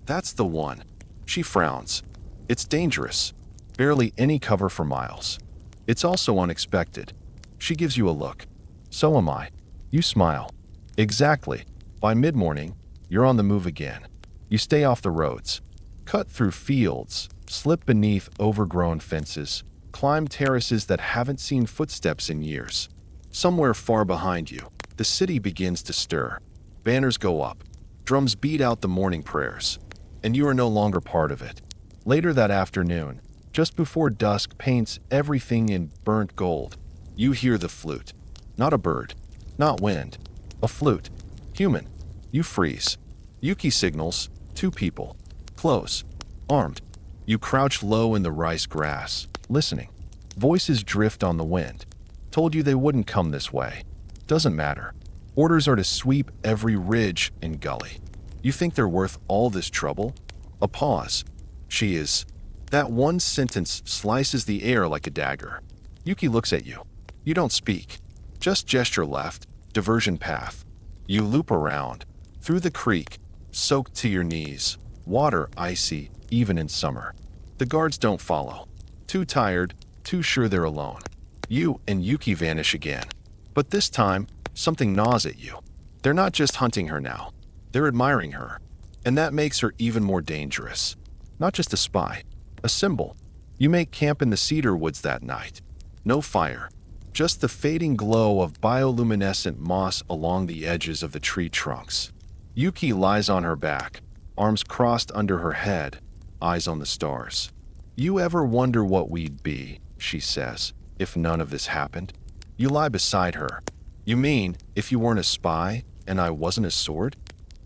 That's the one. She frowns. It's dangerous. Barely any cover for miles. It's also unexpected. She gives you a look. So am I. You smile. Exactly. By mid-morning, you're on the move again. You stay off the roads. Cut through fields. Slip beneath overgrown fences. Climb terraces that haven't seen footsteps in years. Somewhere far behind you, the city begins to stir. Banners go up. Drums beat out the morning prayers. And you are no longer part of it. Later that afternoon, just before dusk paints everything in burnt gold, you hear the flute. Not a bird. Not wind. A flute. Human. You freeze. Yuki signals. 2 people. Close. Armed. You crouch low in the rice grass, listening. Voices drift on the wind. Told you they wouldn't come this way. Doesn't matter. Orders are to sweep every ridge and gully. You think they're worth all this trouble? A pause. She is. That one sentence slices the air like a dagger. Yuki looks at you. You don't speak. Just gesture left, diversion path. You loop around. Through the creek, soaked to your knees. Water icy, even in summer. The guards don't follow. Too tired, too sure they're alone. You and Yuki vanish again. But this time, something gnaws at you. They're not just hunting her now. They're admiring her. And that makes her even more dangerous. Not just a spy. A symbol. You make camp in the cedar woods that night. No fire. Just the fading glow of bioluminescent moss along the edges of the tree trunks. Yuki lies on her back, arms crossed under her head, eyes on the stars. You ever wonder what we'd be, she says, if none of this happened? You lie beside her. You mean, if you weren't a spy, and I wasn't a sword?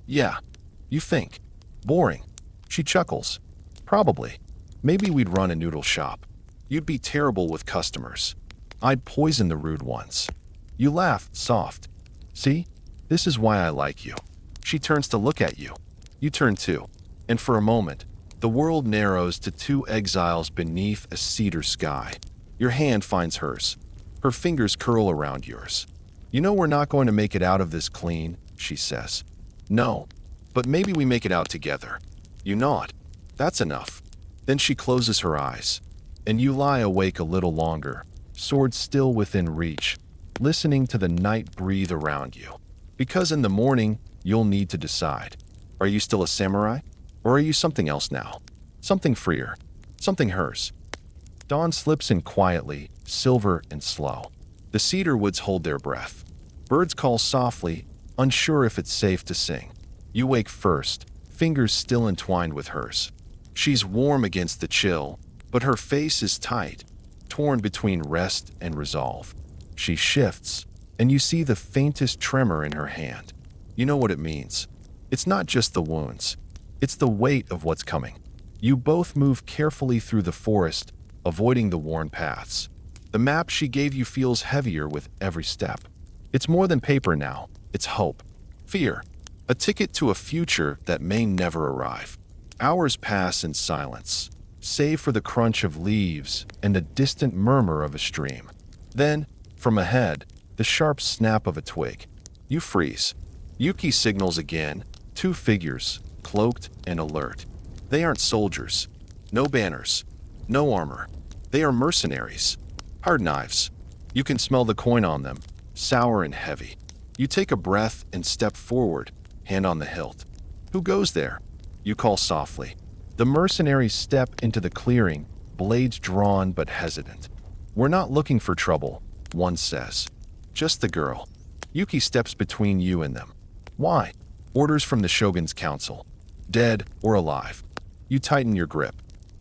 Yeah. You think. Boring. She chuckles. Probably. Maybe we'd run a noodle shop. You'd be terrible with customers. I'd poison the rude ones. You laugh, soft. See? This is why I like you. She turns to look at you. You turn too. And for a moment, the world narrows to 2 exiles beneath a cedar sky. Your hand finds hers. Her fingers curl around yours. You know we're not going to make it out of this clean, she says. No, but maybe we make it out together. You nod. That's enough. Then she closes her eyes. And you lie awake a little longer, sword still within reach, listening to the night breathe around you. Because in the morning, you'll need to decide. Are you still a samurai? Or are you something else now? Something freer. Something hers. Dawn slips in quietly, silver and slow. The cedar woods hold their breath. Birds call softly, unsure if it's safe to sing. You wake first, fingers still entwined with hers. She's warm against the chill, but her face is tight, torn between rest and resolve. She shifts, and you see the faintest tremor in her hand. You know what it means. It's not just the wounds. It's the weight of what's coming. You both move carefully through the forest, avoiding the worn paths. The map she gave you feels heavier with every step. It's more than paper now. It's hope. Fear. A ticket to a future that may never arrive. Hours pass in silence, save for the crunch of leaves and the distant murmur of a stream. Then, from ahead, the sharp snap of a twig. You freeze. Yuki signals again, two figures, cloaked and alert. They aren't soldiers. No banners. No armor. They are mercenaries. Hard knives. You can smell the coin on them, sour and heavy. You take a breath and step forward, hand on the hilt. Who goes there? You call softly. The mercenaries step into the clearing, blades drawn but hesitant. We're not looking for trouble, one says. Just the girl. Yuki steps between you and them. Why? Orders from the Shogun's council. Dead or alive. You tighten your grip.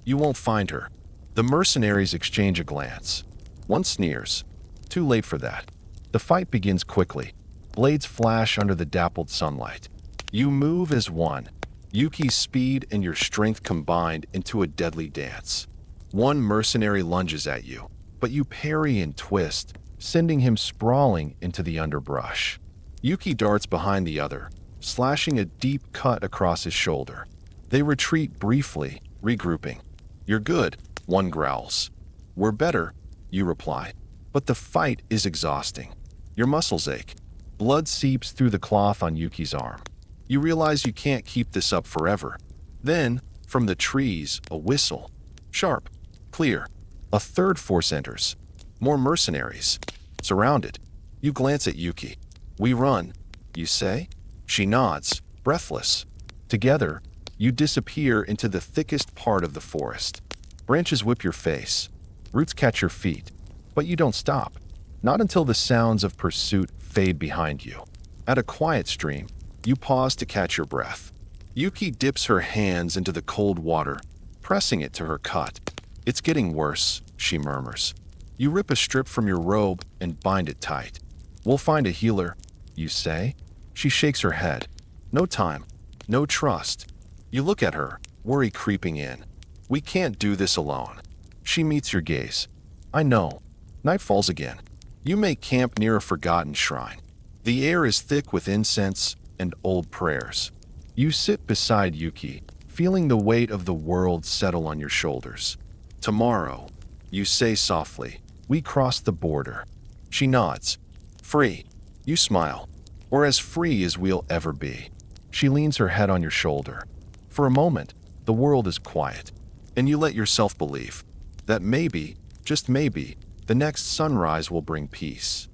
You won't find her. The mercenaries exchange a glance. One sneers. Too late for that. The fight begins quickly. Blades flash under the dappled sunlight. You move as one. Yuki's speed and your strength combined into a deadly dance. One mercenary lunges at you, but you parry and twist, sending him sprawling into the underbrush. Yuki darts behind the other, slashing a deep cut across his shoulder. They retreat briefly, regrouping. You're good, one growls. We're better, you reply. But the fight is exhausting. Your muscles ache. Blood seeps through the cloth on Yuki's arm. You realize you can't keep this up forever. Then, from the trees, a whistle. Sharp. Clear. A third force enters. More mercenaries. Surrounded. You glance at Yuki. We run, you say? She nods, breathless. Together, you disappear into the thickest part of the forest. Branches whip your face. Roots catch your feet. But you don't stop. Not until the sounds of pursuit fade behind you. At a quiet stream, you pause to catch your breath. Yuki dips her hands into the cold water, pressing it to her cut. It's getting worse, she murmurs. You rip a strip from your robe and bind it tight. We'll find a healer, you say. She shakes her head. No time. No trust. You look at her, worry creeping in. We can't do this alone. She meets your gaze. I know. Night falls again. You make camp near a forgotten shrine. The air is thick with incense and old prayers. You sit beside Yuki, feeling the weight of the world settle on your shoulders. Tomorrow, you say softly, we cross the border. She nods. Free. You smile. Or as free as we'll ever be. She leans her head on your shoulder. For a moment, the world is quiet, and you let yourself believe that maybe, just maybe, the next sunrise will bring peace.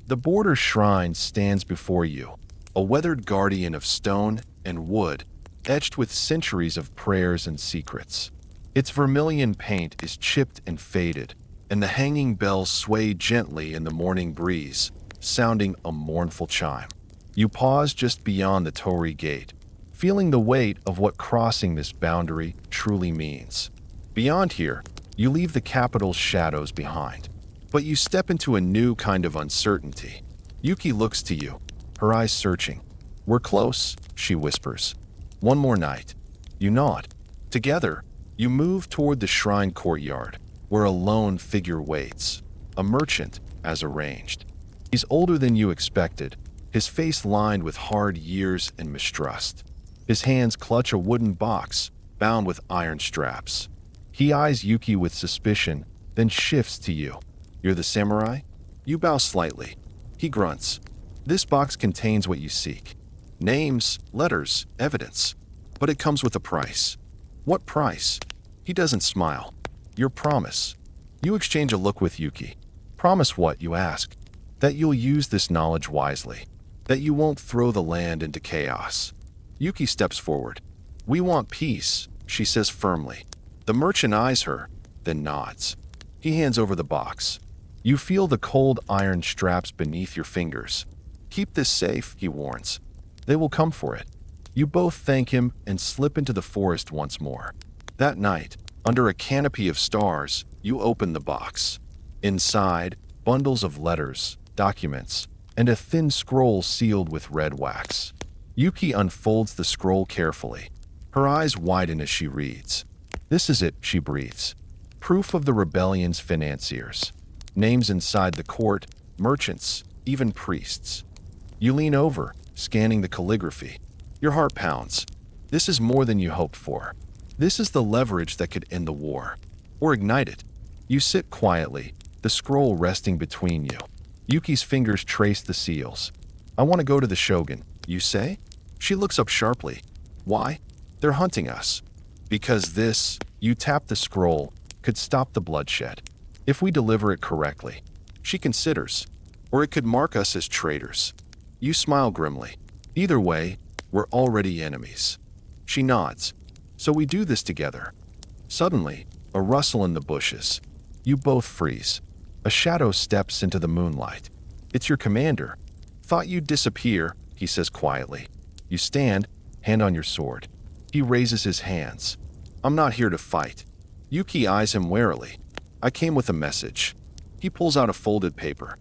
The border shrine stands before you, a weathered guardian of stone and wood, etched with centuries of prayers and secrets. Its vermilion paint is chipped and faded, and the hanging bells sway gently in the morning breeze, sounding a mournful chime. You pause just beyond the torii gate, feeling the weight of what crossing this boundary truly means. Beyond here, you leave the capital's shadows behind, but you step into a new kind of uncertainty. Yuki looks to you, her eyes searching. We're close, she whispers. One more night. You nod. Together, you move toward the shrine courtyard, where a lone figure waits, a merchant, as arranged. He's older than you expected, his face lined with hard years and mistrust. His hands clutch a wooden box, bound with iron straps. He eyes Yuki with suspicion, then shifts to you. You're the samurai? You bow slightly. He grunts. This box contains what you seek. Names, letters, evidence. But it comes with a price. What price? He doesn't smile. Your promise. You exchange a look with Yuki. Promise what, you ask? That you'll use this knowledge wisely. That you won't throw the land into chaos. Yuki steps forward. We want peace, she says firmly. The merchant eyes her, then nods. He hands over the box. You feel the cold iron straps beneath your fingers. Keep this safe, he warns. They will come for it. You both thank him and slip into the forest once more. That night, under a canopy of stars, you open the box. Inside, bundles of letters, documents, and a thin scroll sealed with red wax. Yuki unfolds the scroll carefully. Her eyes widen as she reads. "This is it," she breathes. "Proof of the rebellion's financiers. Names inside the court, merchants, even priests." You lean over, scanning the calligraphy. Your heart pounds. This is more than you hoped for. This is the leverage that could end the war. Or ignite it. You sit quietly, the scroll resting between you. Yuki's fingers trace the seals. "I want to go to the Shogun," you say? She looks up sharply. "Why?" "They're hunting us." "Because this," you tap the scroll, "could stop the bloodshed. If we deliver it correctly." She considers. "Or it could mark us as traitors." You smile grimly. "Either way, we're already enemies." She nods. "So we do this together." Suddenly, a rustle in the bushes. You both freeze. A shadow steps into the moonlight. "It's your commander." "Thought you'd disappear," he says quietly. You stand, hand on your sword. He raises his hands. "I'm not here to fight." Yuki eyes him warily. "I came with a message." He pulls out a folded paper.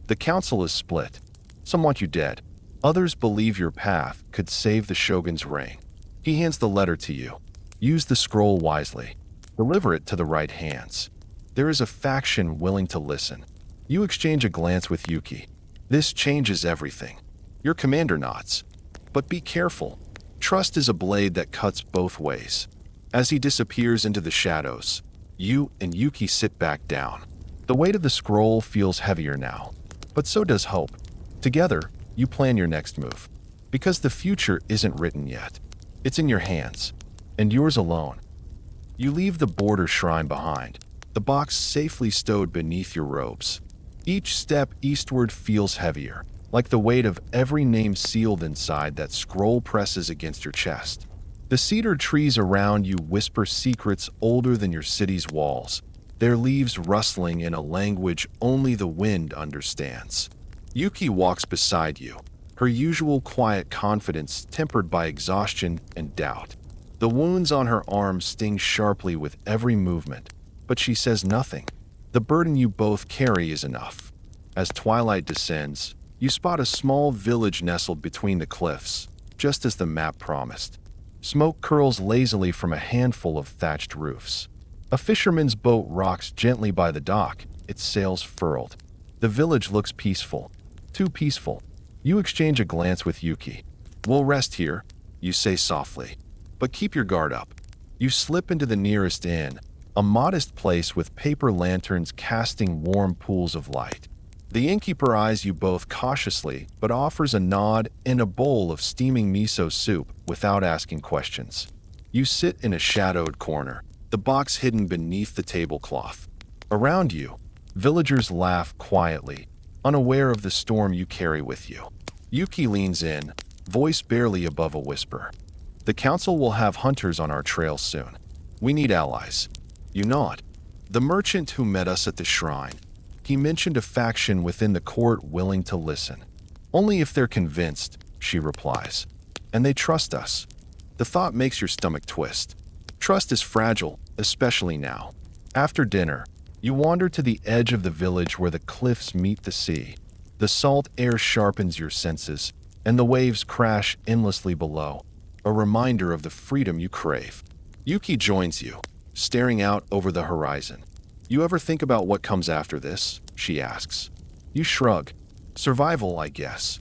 "The council is split. Some want you dead. Others believe your path could save the shogun's reign." He hands the letter to you. Use the scroll wisely. Deliver it to the right hands. There is a faction willing to listen. You exchange a glance with Yuki. "This changes everything." Your commander nods. "But be careful. Trust is a blade that cuts both ways." As he disappears into the shadows, you and Yuki sit back down. The weight of the scroll feels heavier now, but so does hope. Together, you plan your next move. Because the future isn't written yet. It's in your hands, and yours alone. You leave the border shrine behind, the box safely stowed beneath your robes. Each step eastward feels heavier, like the weight of every name sealed inside that scroll presses against your chest. The cedar trees around you whisper secrets older than your city's walls, their leaves rustling in a language only the wind understands. Yuki walks beside you, her usual quiet confidence tempered by exhaustion and doubt. The wounds on her arms sting sharply with every movement, but she says nothing. The burden you both carry is enough. As twilight descends, you spot a small village nestled between the cliffs, just as the map promised. Smoke curls lazily from a handful of thatched roofs. A fisherman's boat rocks gently by the dock, its sails furled. The village looks peaceful. Too peaceful. You exchange a glance with Yuki. "We'll rest here," you say softly. "But keep your guard up." You slip into the nearest inn, a modest place with paper lanterns casting warm pools of light. The innkeeper eyes you both cautiously, but offers a nod and a bowl of steaming miso soup without asking questions. You sit in a shadowed corner, the box hidden beneath the tablecloth. Around you, villagers laugh quietly, unaware of the storm you carry with you. Yuki leans in, voice barely above a whisper. "The council will have hunters on our trail soon. We need allies." You nod. "The merchant who met us at the shrine. He mentioned a faction within the court willing to listen." "Only if they're convinced," she replies. "And they trust us." The thought makes your stomach twist. Trust is fragile, especially now. After dinner, you wander to the edge of the village where the cliffs meet the sea. The salt air sharpens your senses, and the waves crash endlessly below, a reminder of the freedom you crave. Yuki joins you, staring out over the horizon. "You ever think about what comes after this?" she asks. You shrug. "Survival, I guess."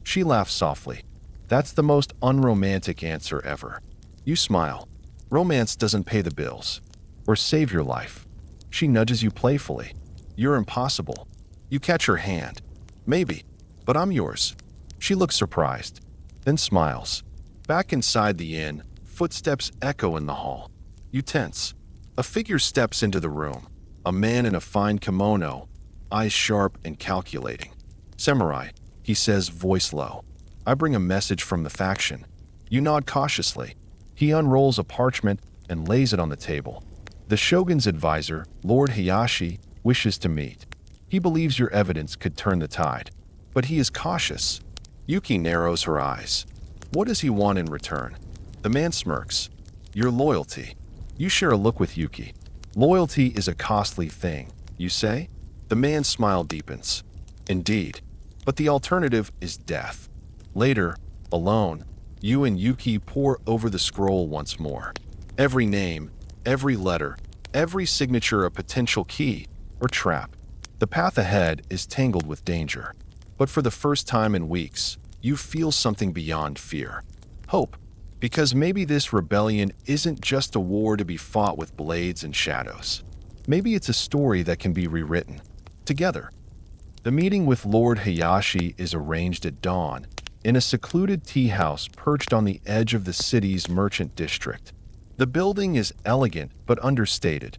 She laughs softly. "That's the most unromantic answer ever." You smile. "Romance doesn't pay the bills. Or save your life." She nudges you playfully. "You're impossible." You catch her hand. "Maybe, but I'm yours." She looks surprised, then smiles. Back inside the inn, footsteps echo in the hall. You tense. A figure steps into the room. A man in a fine kimono, eyes sharp and calculating. "Samurai," he says, voice low. "I bring a message from the faction." You nod cautiously. He unrolls a parchment and lays it on the table. "The shogun's advisor, Lord Hayashi, wishes to meet. He believes your evidence could turn the tide. But he is cautious." Yuki narrows her eyes. "What does he want in return?" The man smirks. "Your loyalty." You share a look with Yuki. "Loyalty is a costly thing," you say. The man's smile deepens. "Indeed. But the alternative is death. Later, alone, you and Yuki pore over the scroll once more. Every name, every letter, every signature a potential key or trap. The path ahead is tangled with danger. But for the first time in weeks, you feel something beyond fear. Hope. Because maybe this rebellion isn't just a war to be fought with blades and shadows. Maybe it's a story that can be rewritten. Together. The meeting with Lord Hayashi is arranged at dawn, in a secluded tea house perched on the edge of the city's merchant district. The building is elegant but understated.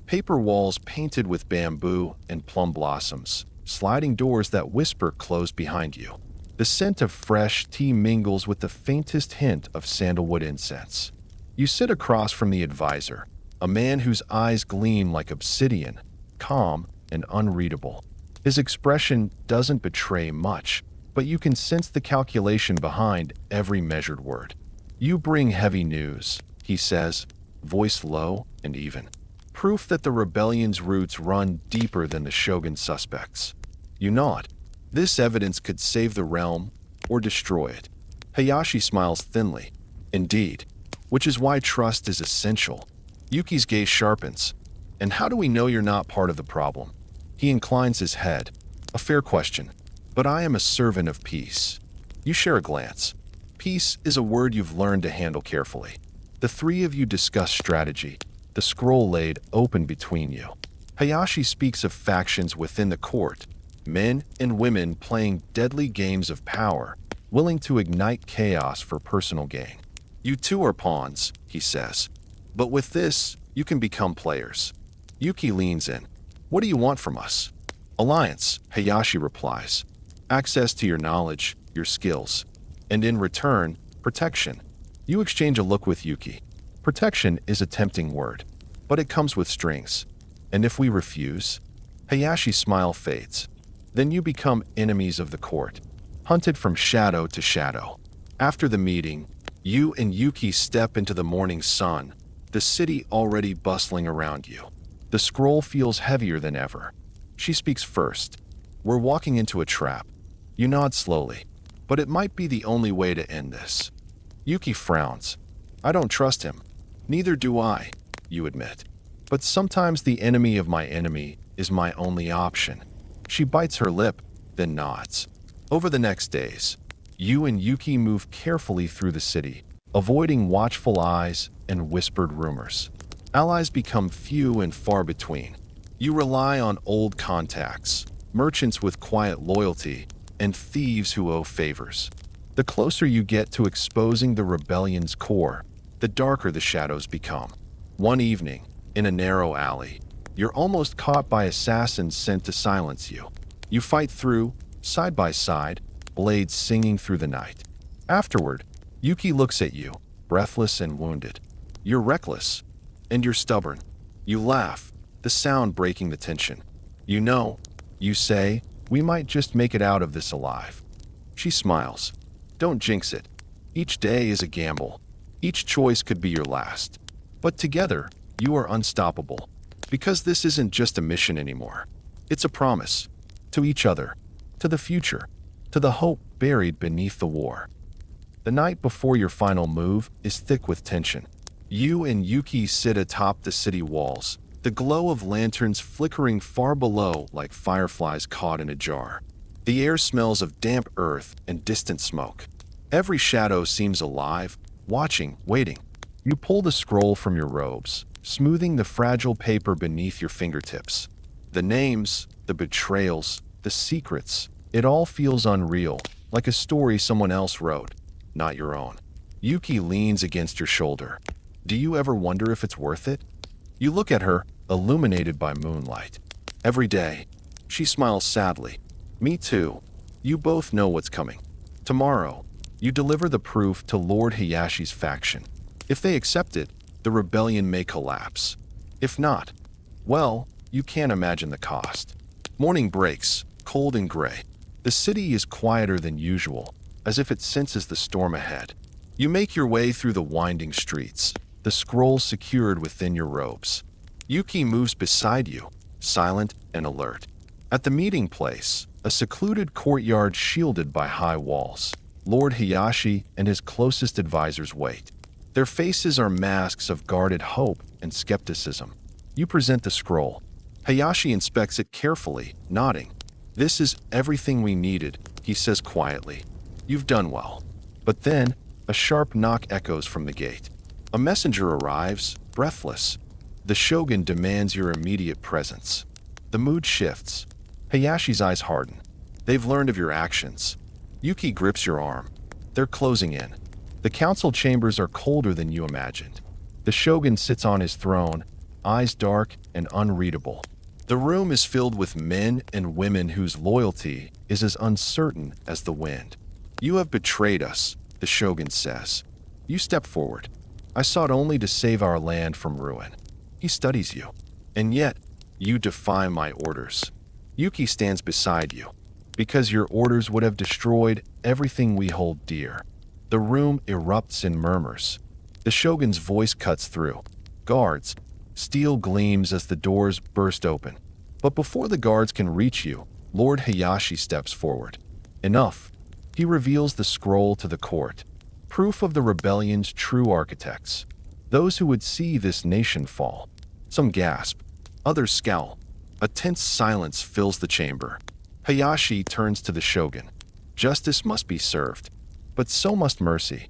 Paper walls painted with bamboo and plum blossoms, sliding doors that whisper close behind you. The scent of fresh tea mingles with the faintest hint of sandalwood incense. You sit across from the advisor, a man whose eyes gleam like obsidian, calm and unreadable. His expression doesn't betray much, but you can sense the calculation behind every measured word. "You bring heavy news," he says, voice low and even. "Proof that the rebellion's roots run deeper than the shogun's suspects." You nod. This evidence could save the realm or destroy it. Hayashi smiles thinly. Indeed, which is why trust is essential. Yuki's gaze sharpens. "And how do we know you're not part of the problem?" He inclines his head. "A fair question, but I am a servant of peace." You share a glance. Peace is a word you've learned to handle carefully. The three of you discuss strategy, the scroll laid open between you. Hayashi speaks of factions within the court, men and women playing deadly games of power, willing to ignite chaos for personal gain. "You two are pawns," he says. "But with this, you can become players." Yuki leans in. "What do you want from us?" "Alliance," Hayashi replies. "Access to your knowledge, your skills. And in return, protection." You exchange a look with Yuki. Protection is a tempting word, but it comes with strings. "And if we refuse?" Hayashi's smile fades. "Then you become enemies of the court, hunted from shadow to shadow." After the meeting, you and Yuki step into the morning sun, the city already bustling around you. The scroll feels heavier than ever. She speaks first. "We're walking into a trap." You nod slowly. "But it might be the only way to end this." Yuki frowns. "I don't trust him." "Neither do I," you admit. "But sometimes the enemy of my enemy is my only option." She bites her lip, then nods. Over the next days, you and Yuki move carefully through the city, avoiding watchful eyes and whispered rumors. Allies become few and far between. You rely on old contacts, merchants with quiet loyalty, and thieves who owe favors. The closer you get to exposing the rebellion's core, the darker the shadows become. One evening, in a narrow alley, you're almost caught by assassins sent to silence you. You fight through, side by side, blades singing through the night. Afterward, Yuki looks at you, breathless and wounded. You're reckless, and you're stubborn. You laugh, the sound breaking the tension. "You know," you say, "we might just make it out of this alive." She smiles. "Don't jinx it. Each day is a gamble. Each choice could be your last. But together, you are unstoppable. Because this isn't just a mission anymore. It's a promise. To each other. To the future. To the hope buried beneath the war." The night before your final move is thick with tension. You and Yuki sit atop the city walls, the glow of lanterns flickering far below like fireflies caught in a jar. The air smells of damp earth and distant smoke. Every shadow seems alive, watching, waiting. You pull the scroll from your robes, smoothing the fragile paper beneath your fingertips. The names, the betrayals, the secrets, it all feels unreal, like a story someone else wrote, not your own. Yuki leans against your shoulder. "Do you ever wonder if it's worth it?" You look at her, illuminated by moonlight. "Every day." She smiles sadly. "Me too. You both know what's coming. Tomorrow, you deliver the proof to Lord Hayashi's faction. If they accept it, the rebellion may collapse. If not, well, you can't imagine the cost." Morning breaks, cold and gray. The city is quieter than usual, as if it senses the storm ahead. You make your way through the winding streets, the scroll secured within your robes. Yuki moves beside you, silent and alert. At the meeting place, A secluded courtyard shielded by high walls. Lord Hayashi and his closest advisors wait. Their faces are masks of guarded hope and skepticism. You present the scroll. Hayashi inspects it carefully, nodding. "This is everything we needed," he says quietly. "You've done well." But then, a sharp knock echoes from the gate. A messenger arrives, breathless. The shogun demands your immediate presence. The mood shifts. Hayashi's eyes harden. They've learned of your actions. Yuki grips your arm. They're closing in. The council chambers are colder than you imagined. The shogun sits on his throne, eyes dark and unreadable. The room is filled with men and women whose loyalty is as uncertain as the wind. "You have betrayed us," the shogun says. You step forward. "I sought only to save our land from ruin." He studies you. "And yet, you defy my orders." Yuki stands beside you. "Because your orders would have destroyed everything we hold dear." The room erupts in murmurs. The shogun's voice cuts through. "Guards." Steel gleams as the doors burst open. But before the guards can reach you, Lord Hayashi steps forward. "Enough." He reveals the scroll to the court. Proof of the rebellion's true architects. Those who would see this nation fall. Some gasp. Others scowl. A tense silence fills the chamber. Hayashi turns to the shogun. "Justice must be served. But so must mercy."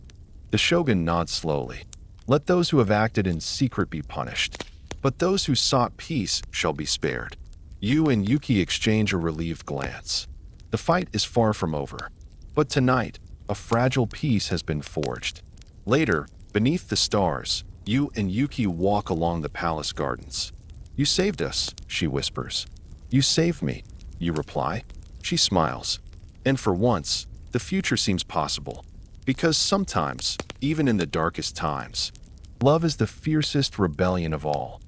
The shogun nods slowly. "Let those who have acted in secret be punished. But those who sought peace shall be spared." You and Yuki exchange a relieved glance. The fight is far from over. But tonight, a fragile peace has been forged. Later, beneath the stars, you and Yuki walk along the palace gardens. "You saved us," she whispers. "You saved me," you reply. She smiles. "And for once, the future seems possible. Because sometimes, even in the darkest times, love is the fiercest rebellion of all."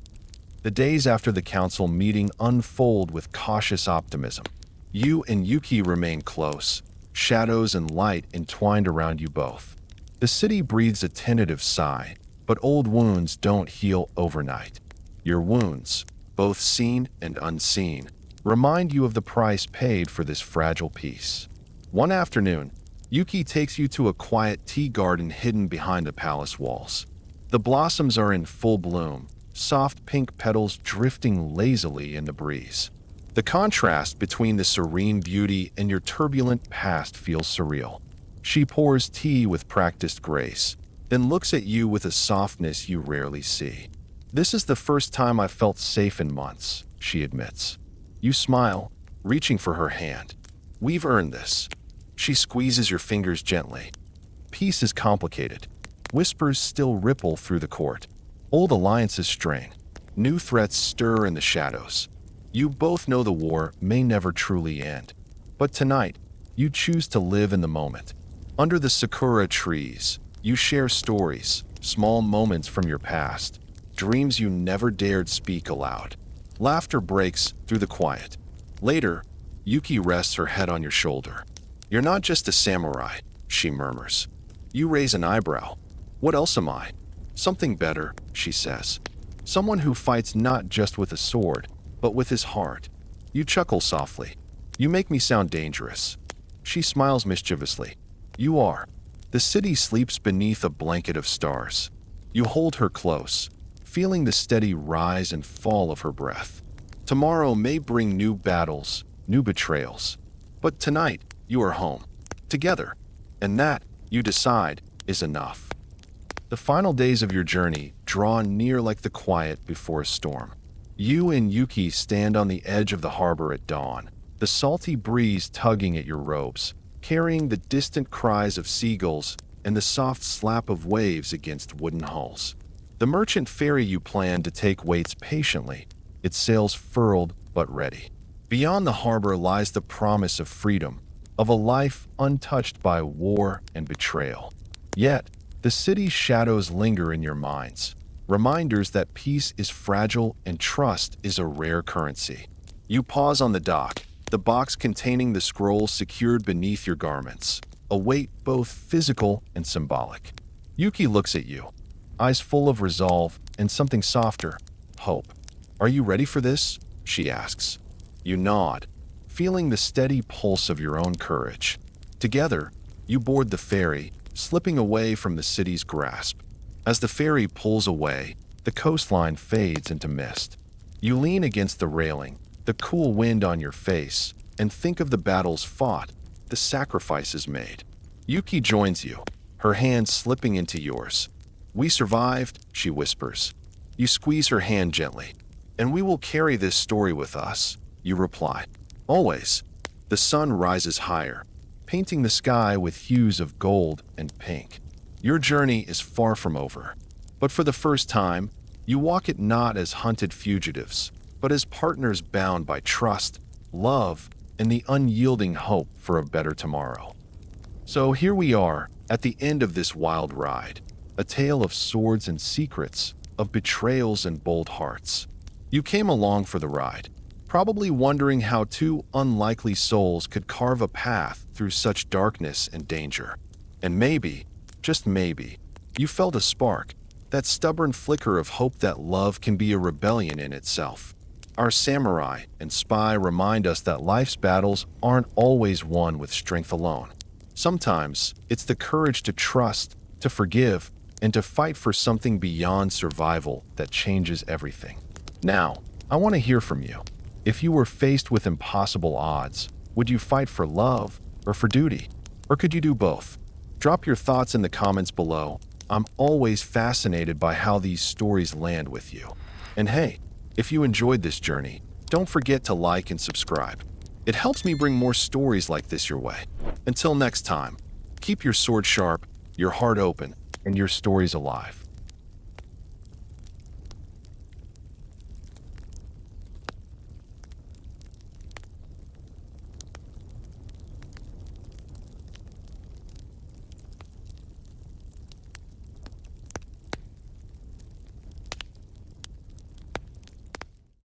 The days after the council meeting unfold with cautious optimism. You and Yuki remain close, shadows and light entwined around you both. The city breathes a tentative sigh, but old wounds don't heal overnight. Your wounds, both seen and unseen, remind you of the price paid for this fragile peace. One afternoon, Yuki takes you to a quiet tea garden hidden behind the palace walls. The blossoms are in full bloom, soft pink petals drifting lazily in the breeze. The contrast between the serene beauty and your turbulent past feels surreal. She pours tea with practiced grace, then looks at you with a softness you rarely see. "This is the first time I've felt safe in months," she admits. You smile, reaching for her hand. "We've earned this." She squeezes your fingers gently. Peace is complicated. Whispers still ripple through the court. Old alliances strain. New threats stir in the shadows. You both know the war may never truly end. But tonight, you choose to live in the moment. Under the sakura trees, you share stories, small moments from your past, dreams you never dared speak aloud. Laughter breaks through the quiet. Later, Yuki rests her head on your shoulder. "You're not just a samurai," she murmurs. You raise an eyebrow. "What else am I?" "Something better," she says. "Someone who fights not just with a sword, but with his heart." You chuckle softly. "You make me sound dangerous." She smiles mischievously. "You are." The city sleeps beneath a blanket of stars. You hold her close, feeling the steady rise and fall of her breath. Tomorrow may bring new battles, new betrayals. But tonight, you are home. Together. And that, you decide, is enough. The final days of your journey draw near like the quiet before a storm. You and Yuki stand on the edge of the harbor at dawn, the salty breeze tugging at your robes, carrying the distant cries of seagulls and the soft slap of waves against wooden hulls. The merchant ferry you plan to take waits patiently, its sails furled but ready. Beyond the harbor lies the promise of freedom, of a life untouched by war and betrayal. Yet, the city's shadows linger in your minds, reminders that peace is fragile and trust is a rare currency. You pause on the dock, the box containing the scroll secured beneath your garments, a weight both physical and symbolic. Yuki looks at you, eyes full of resolve and something softer, hope. "Are you ready for this?" she asks. You nod. feeling the steady pulse of your own courage. Together, you board the ferry, slipping away from the city's grasp. As the ferry pulls away, the coastline fades into mist. You lean against the railing, the cool wind on your face, and think of the battles fought, the sacrifices made. Yuki joins you, her hand slipping into yours. "We survived," she whispers. You squeeze her hand gently. "And we will carry this story with us," you reply. "Always." The sun rises higher, painting the sky with hues of gold and pink. Your journey is far from over. But for the first time, you walk it not as hunted fugitives, but as partners bound by trust, love, and the unyielding hope for a better tomorrow. So here we are, at the end of this wild ride, a tale of swords and secrets, of betrayals and bold hearts. You came along for the ride, probably wondering how two unlikely souls could carve a path through such darkness and danger. And maybe, just maybe, you felt a spark, that stubborn flicker of hope that love can be a rebellion in itself. Our samurai and spy remind us that life's battles aren't always won with strength alone. Sometimes, it's the courage to trust, to forgive, and to fight for something beyond survival that changes everything. Now, I want to hear from you. If you were faced with impossible odds, would you fight for love or for duty? Or could you do both? Drop your thoughts in the comments below. I'm always fascinated by how these stories land with you. And hey, if you enjoyed this journey, don't forget to like and subscribe. It helps me bring more stories like this your way. Until next time, keep your sword sharp, your heart open, and your stories alive.